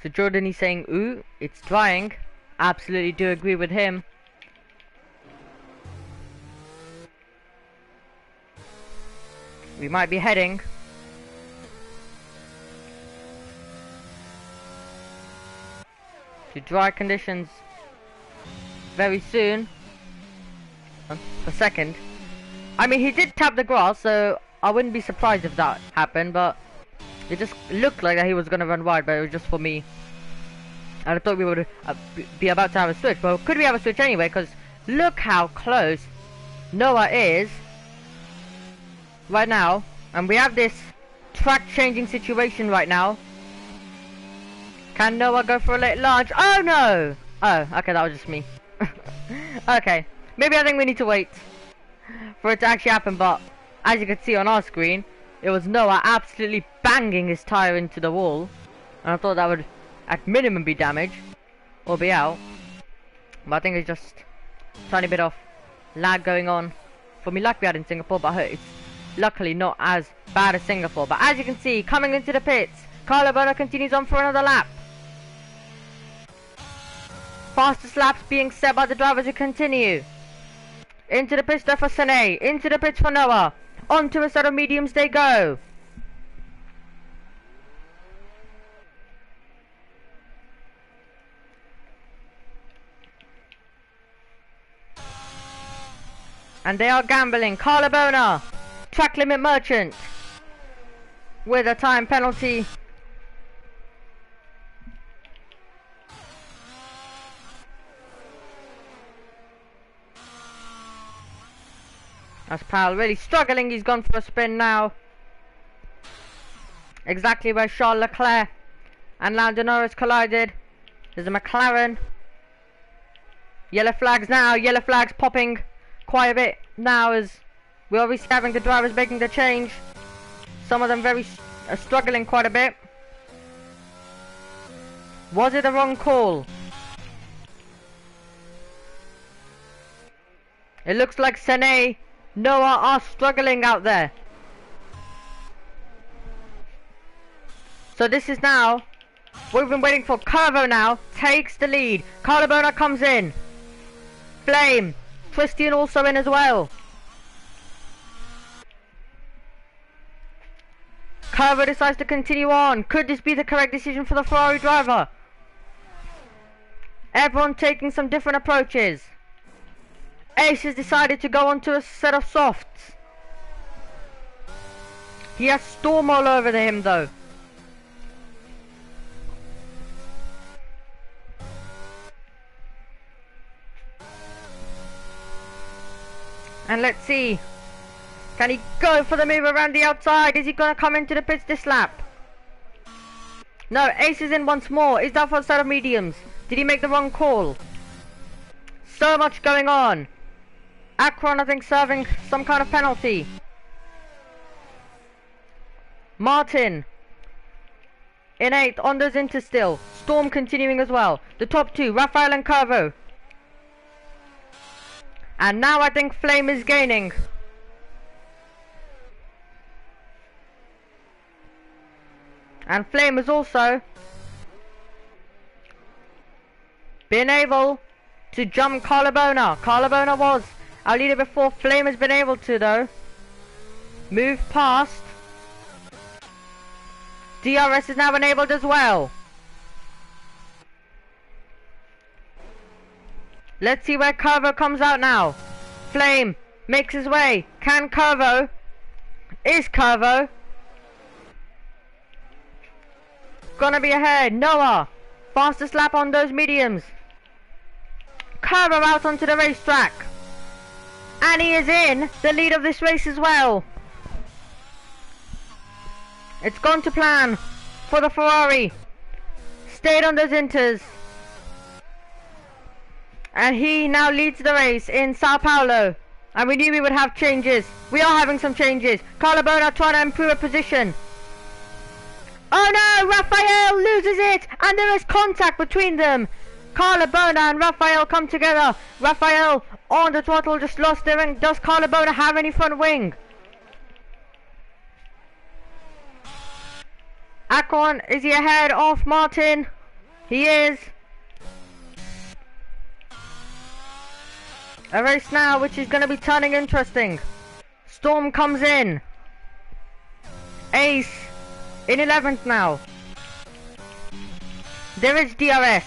So Jordan is saying, ooh, it's drying. Absolutely do agree with him. We might be heading to dry conditions very soon. A second. I mean, he did tap the grass, so I wouldn't be surprised if that happened, but it just looked like that he was going to run wide, but it was just for me. And I thought we would be about to have a switch, but could we have a switch anyway? Because look how close Noah is right now, and we have this track changing situation right now. Can Noah go for a late launch? Oh no! Oh, okay, that was just me. Okay, maybe I think we need to wait for it to actually happen, but as you can see on our screen, it was Noah absolutely banging his tyre into the wall, and I thought that would at minimum be damage or be out, but I think it's just a tiny bit of lag going on for me, like we had in Singapore, but it's luckily not as bad as Singapore. But as you can see, coming into the pits, Carlo Bono continues on for another lap. Fastest laps being set by the drivers who continue. Into the pits there for Sane, into the pits for Noah. Onto a set of mediums they go. And they are gambling. Carlo Bono, track limit merchant, with a time penalty. As Powell really struggling, he's gone for a spin now. Exactly where Charles Leclerc and Lando Norris collided. There's a McLaren. Yellow flags now. Yellow flags popping quite a bit now as we're obviously having the drivers making the change. Some of them struggling quite a bit. Was it a wrong call? It looks like Sene, Noah are struggling out there. So this is now what we've been waiting for. Curvo now takes the lead. Carlabona comes in. Flame. Christian also in as well. Curvo decides to continue on. Could this be the correct decision for the Ferrari driver? Everyone taking some different approaches. Ace has decided to go onto a set of softs. He has Storm all over him though. And let's see. Can he go for the move around the outside? Is he going to come into the pits this lap? No, Ace is in once more. Is that for a set of mediums? Did he make the wrong call? So much going on. Akron, I think, serving some kind of penalty. Martin. In 8th, on those inters still. Storm continuing as well. The top two, Rafael and Curvo. And now I think Flame is gaining. And Flame has also been able to jump Carlabona. Carlabona was our leader before. Flame has been able to though move past. DRS is now enabled as well. Let's see where Curvo comes out now. Flame makes his way. Can Curvo? Is Curvo gonna be ahead? Noah, fastest lap on those mediums. Curvo out onto the racetrack. And he is in the lead of this race as well. It's gone to plan for the Ferrari. Stayed on those inters. And he now leads the race in Sao Paulo. And we knew we would have changes. We are having some changes. Carlabona trying to improve a position. Oh no! Rafael loses it! And there is contact between them. Carlabona and Rafael come together. Rafael on the throttle just lost their wing. Does Carlabona have any front wing? Akon, is he ahead of Martin? He is. A race now which is going to be turning interesting. Storm comes in. Ace in 11th now. There is DRS.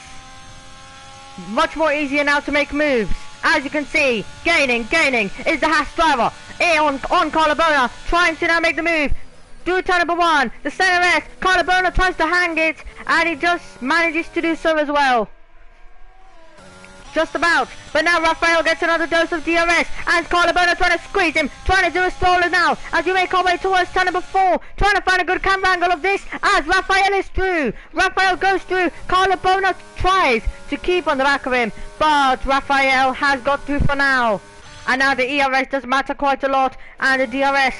Much more easier now to make moves. As you can see, gaining is the Haas driver. On Carlabona, trying to now make the move. Do turn number 1, the center S. Carlabona tries to hang it, and he just manages to do so as well. Just about, but now Rafael gets another dose of DRS, and Carlabona trying to squeeze him, trying to do a stroller now, as we make our way towards turn number 4, trying to find a good camera angle of this, as Rafael is through. Rafael goes through, Carlabona tries to keep on the back of him, but Rafael has got through for now. And now the ERS does matter quite a lot, and the DRS,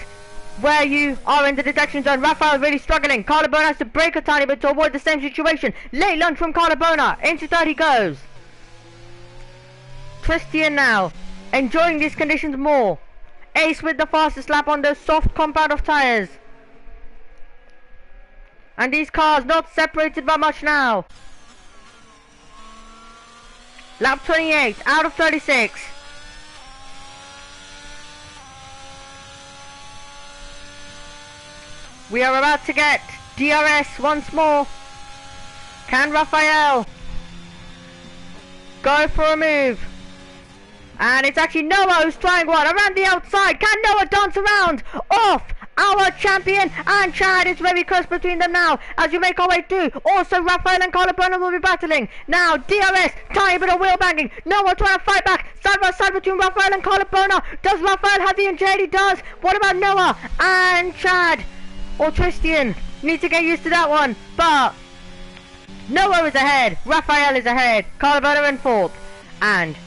where you are in the detection zone. Rafael is really struggling. Carlabona has to brake a tiny bit to avoid the same situation. Late lunge from Carlabona, into 3rd he goes. Christian now, enjoying these conditions more. Ace with the fastest lap on those soft compound of tyres. And these cars not separated by much now. Lap 28, out of 36. We are about to get DRS once more. Can Rafael go for a move? And it's actually Noah who's trying one around the outside. Can Noah dance around off our champion? And Chad is very close between them now as we make our way through. Also Rafael and Carlabona will be battling. Now DRS, tiny bit of wheel banging. Noah trying to fight back side by side between Rafael and Carlabona. Does Rafael have the injury? He does. What about Noah and Chad? Or Tristan? Need to get used to that one. But Noah is ahead. Rafael is ahead. Carlabona in 4th. And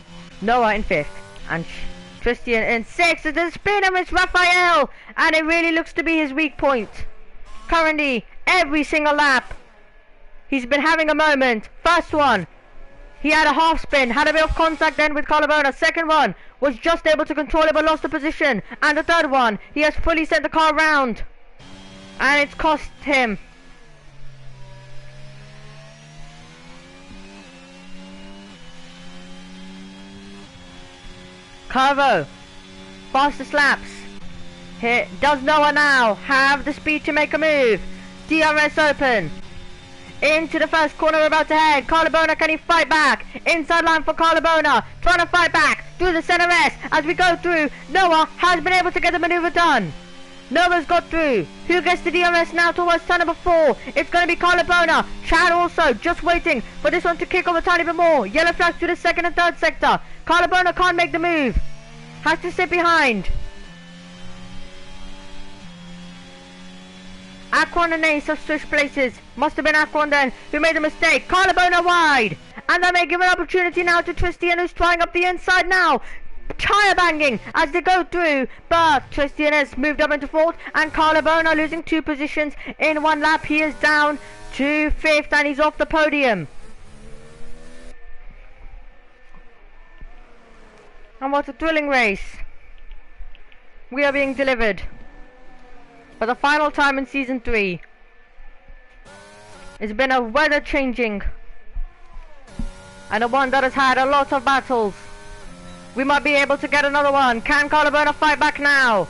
Noah in 5th. And Christian in 6th. It's a spin and it's Raphael. And it really looks to be his weak point. Currently, every single lap, he's been having a moment. First one, he had a half spin, had a bit of contact then with Colabona. Second one, was just able to control it but lost the position. And the third one, he has fully sent the car around. And it's cost him. Carvo, fastest laps. Here, does Noah now have the speed to make a move? DRS open. Into the first corner, we're about to head. Colabona, can he fight back? Inside line for Colabona, trying to fight back through the center S as we go through. Noah has been able to get the maneuver done. Noah's got through. Who gets the DRS now towards turn number 4? It's going to be Colabona. Chad also just waiting for this one to kick off a tiny bit more. Yellow flags to the second and third sector. Colabona can't make the move. Has to sit behind. Aquan and Ace have switched places. Must have been Aquan then who made the mistake. Colabona wide. And that may give an opportunity now to Tristian, who's trying up the inside now. Tire banging as they go through. But Tristian has moved up into 4th. And Colabona losing 2 positions in 1 lap. He is down to 5th and he's off the podium. And what a thrilling race we are being delivered for the final time in Season 3. It's been a weather changing and a one that has had a lot of battles. We might be able to get another one. Can Colabona fight back now?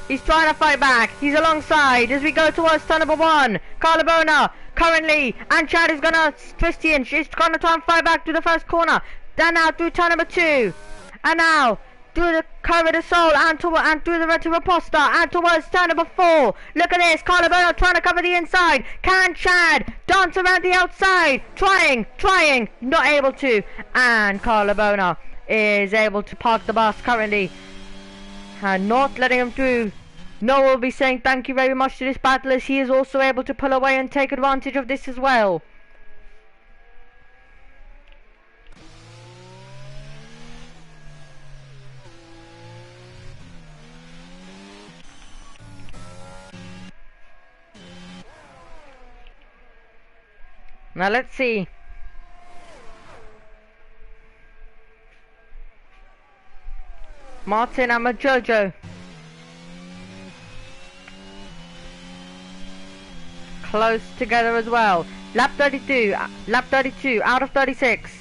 He's trying to fight back. He's alongside as we go towards turn number 1. Colabona currently, and Chad is gonna, Christian, she's gonna try and fight back to the first corner. Then now through turn number 2. And now, through the Curva de Sol and through the Red to Raposta and towards turn number 4. Look at this, Colabona trying to cover the inside. Can Chad dance around the outside? Trying, not able to. And Colabona is able to park the bus currently. And not letting him through. Noah will be saying thank you very much to this battle as he is also able to pull away and take advantage of this as well. Now let's see. Martin and Jojo. Close together as well. Lap 32 out of 36.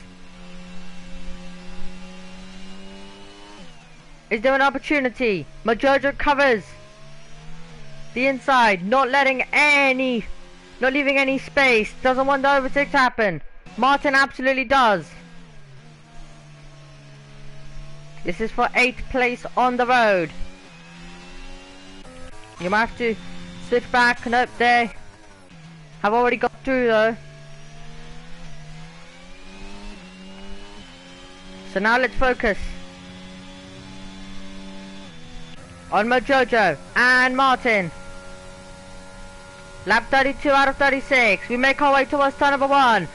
Is there an opportunity? Majojo covers the inside, not leaving any space. Doesn't want the overtake to happen. Martin absolutely does. This is for 8th place on the road. You might have to switch back. Nope, they have already got through though. So now let's focus on Majojo and Martin. Lap 32 out of 36. We make our way towards turn number 1.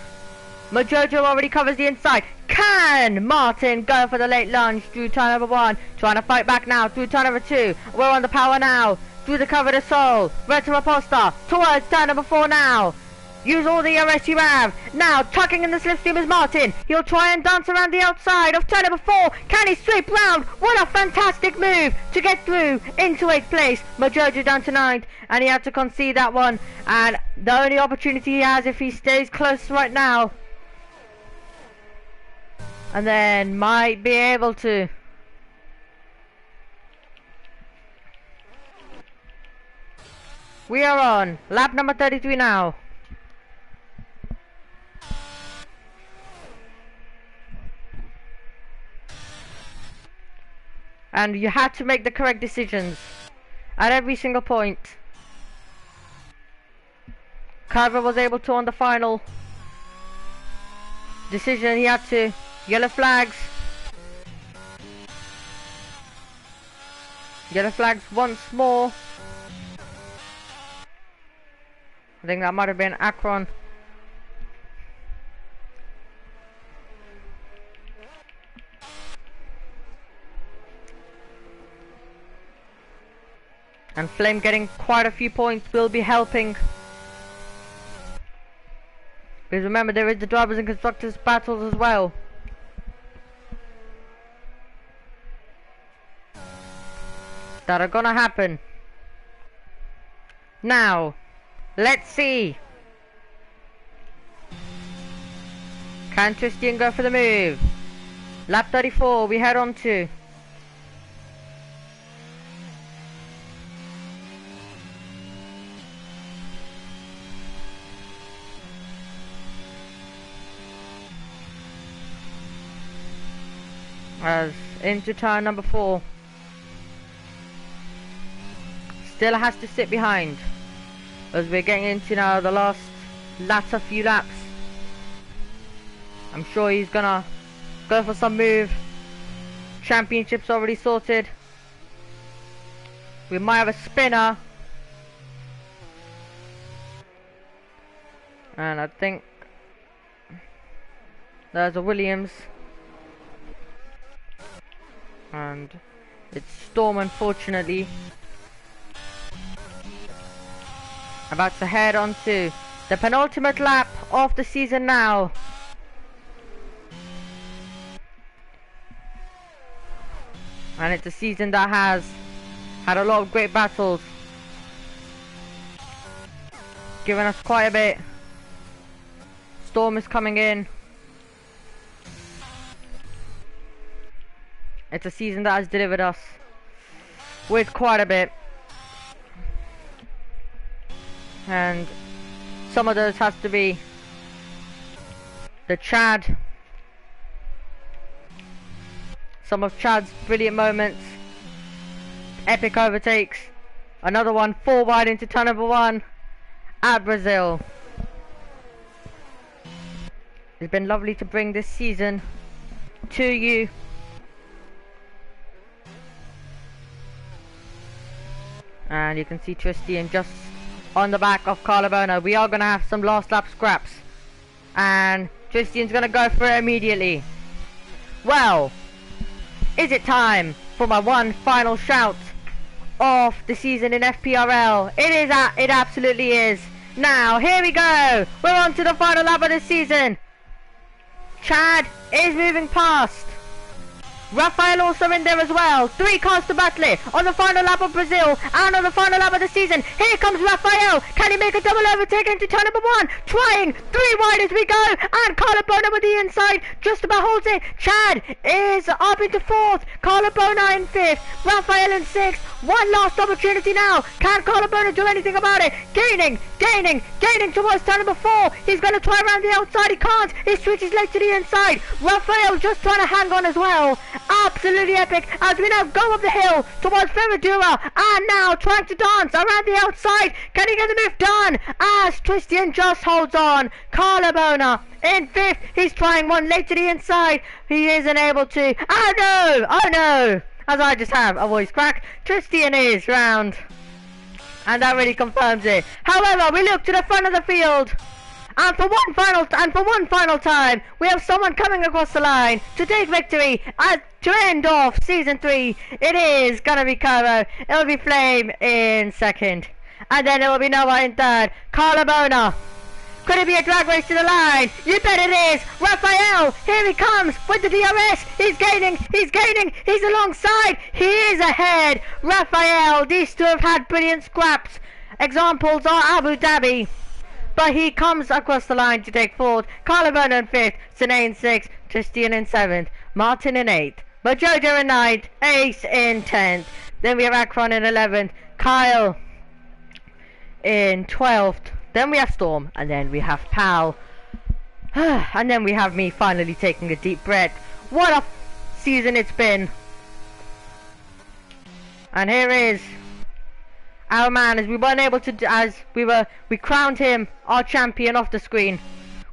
Majojo already covers the inside. Can Martin go for the late lunge through turn number 1? Trying to fight back now through turn number 2. We're on the power now. Through the cover of soul. Red to Raposta. Towards turn number 4 now. Use all the arrest you have. Now tucking in the slipstream is Martin. He'll try and dance around the outside of turn number 4. Can he sweep round? What a fantastic move to get through into 8th place. Majojo down to 9th and he had to concede that one. And the only opportunity he has if he stays close right now. And then might be able to. We are on lap number 33 now. And you had to make the correct decisions at every single point. Carver was able to on the final decision. He had to. Yellow flags. Yellow flags once more. I think that might have been Akron. And Flame getting quite a few points will be helping. Because remember, there is the drivers and constructors battles as well. That are gonna happen. Now, let's see. Can Tristan go for the move? Lap 34, we head on to. As into turn number 4. Still has to sit behind. As we're getting into now the latter few laps. I'm sure he's gonna go for some move. Championship's already sorted. We might have a spinner. And I think there's a Williams. And it's Storm, unfortunately. About to head on to the penultimate lap of the season now. And it's a season that has had a lot of great battles. Giving us quite a bit. Storm is coming in. It's a season that has delivered us with quite a bit. And some of those has to be the Chad. Some of Chad's brilliant moments. Epic overtakes. Another one 4 wide into turn number 1 at Brazil. It's been lovely to bring this season to you. And you can see Tristan just on the back of Carlo Bono. We are going to have some last lap scraps. And Tristan's going to go for it immediately. Well, is it time for my one final shout of the season in FPRL? It absolutely is. Now, here we go. We're on to the final lap of the season. Chad is moving past. Rafael also in there as well. 3 cars to battle it on the final lap of Brazil and on the final lap of the season. Here comes Rafael. Can he make a double overtake into turn number 1? Trying 3 wide as we go. And Carlo Bono with the inside just about holds it. Chad is up into 4th. Carlo Bono in 5th. Rafael in 6th. One last opportunity now. Can Carlo Bono do anything about it? Gaining towards turn number 4. He's going to try around the outside. He can't. He switches left to the inside. Rafael just trying to hang on as well. Absolutely epic as we now go up the hill towards Ferradura, and now trying to dance around the outside. Can he get the move done as Tristan just holds on? Carlo Bono in 5th. He's trying one late to the inside. He isn't able to. Oh no, as I just have a voice crack. Tristan is round, and that really confirms it. However, we look to the front of the field. And for one final time, we have someone coming across the line to take victory to end off season 3. It is gonna be Carlo. It'll be Flame in 2nd, and then it will be Noah in 3rd. Carlo Bono. Could it be a drag race to the line? You bet it is. Rafael, here he comes with the DRS. He's gaining. He's alongside. He is ahead. Rafael. These two have had brilliant scraps. Examples are Abu Dhabi. But he comes across the line to take 4th. Carlo Bono in 5th. Sine in 6th. Tristan in 7th. Martin in 8th. Majojo in 9th. Ace in 10th. Then we have Akron in 11th. Kyle in 12th. Then we have Storm. And then we have Pal. And then we have me finally taking a deep breath. What a season it's been. And here is our man, as we weren't able to, we crowned him our champion off the screen.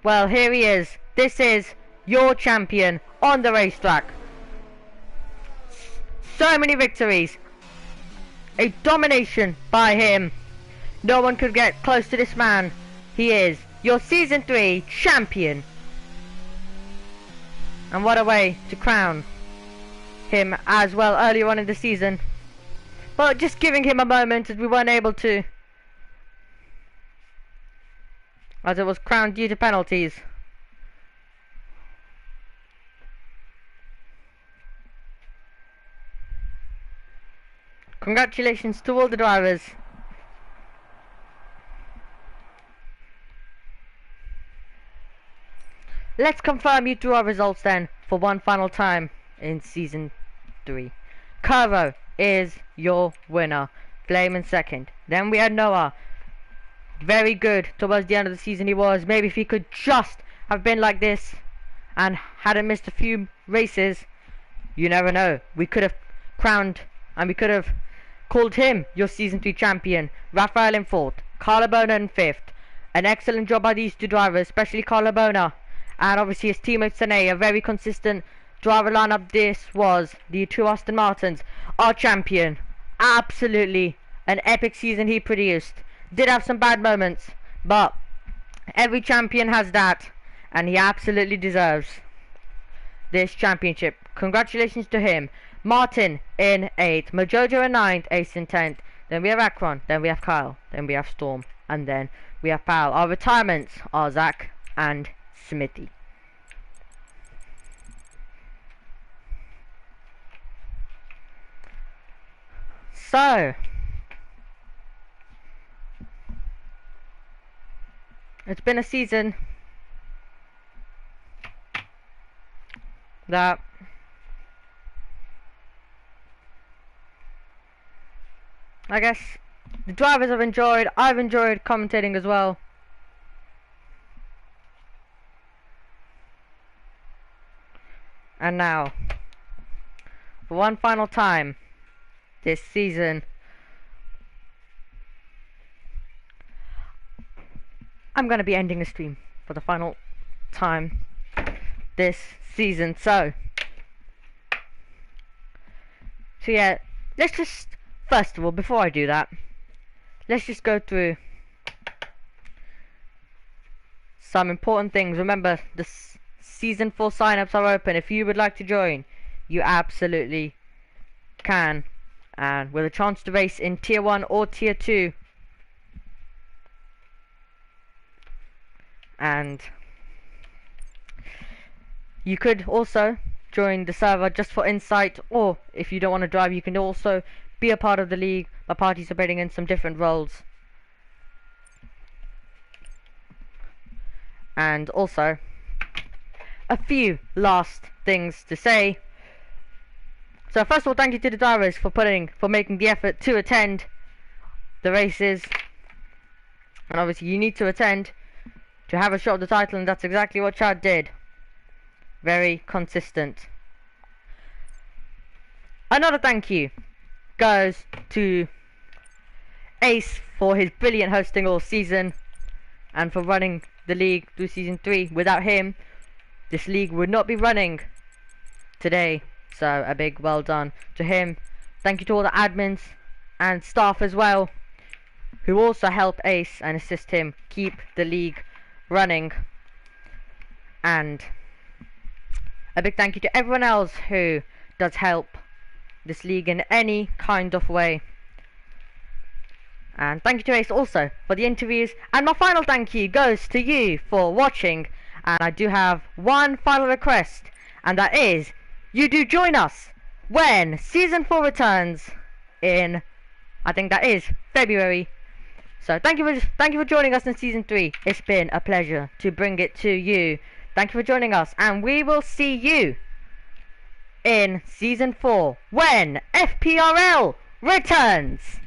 Well, here he is. This is your champion on the racetrack. So many victories. A domination by him. No one could get close to this man. He is your season 3 champion. And what a way to crown him as well earlier on in the season. But just giving him a moment as we weren't able to, as it was crowned due to penalties. Congratulations to all the drivers. Let's confirm you two our results then for one final time in Season 3. Curvo is your winner. Flame in second. Then we had Noah. Very good towards the end of the season he was. Maybe if he could just have been like this and hadn't missed a few races, you never know. We could have crowned and we could have called him your Season 3 champion. Raphael in fourth. Carlo Bona in fifth. An excellent job by these two drivers, especially Carlo Bona. And obviously his teammate Sane, a very consistent driver lineup this was. The two Aston Martins, our champion. Absolutely an epic season he produced. Did have some bad moments, but every champion has that, and he absolutely deserves this championship. Congratulations to him. Martin in 8th, Mojojo in 9th, Ace in 10th. Then we have Akron, then we have Kyle, then we have Storm, and then we have Powell. Our retirements are Zach and Smithy. So, it's been a season that I guess the drivers have enjoyed. I've enjoyed commentating as well. And now, for one final time this season, I'm going to be ending the stream for the final time this season. So yeah, let's just, first of all, before I do that, let's just go through some important things. Remember, the Season 4 sign-ups are open. If you would like to join, you absolutely can. And with a chance to race in Tier 1 or Tier 2. And you could also join the server just for insight, or if you don't want to drive, you can also be a part of the league by participating in some different roles. And also, a few last things to say. So first of all, thank you to the drivers for making the effort to attend the races. And obviously you need to attend to have a shot at the title, and that's exactly what Chad did. Very consistent. Another thank you goes to Ace for his brilliant hosting all season and for running the league through Season 3. Without him, this league would not be running today. So a big well done to him. Thank you to all the admins and staff as well, who also help Ace and assist him keep the league running. And a big thank you to everyone else who does help this league in any kind of way. And thank you to Ace also for the interviews. And my final thank you goes to you for watching. And I do have one final request, and that is you do join us when Season 4 returns in, I think that is February. So thank you for joining us in Season 3. It's been a pleasure to bring it to you. Thank you for joining us, and we will see you in Season 4 when FPRL returns.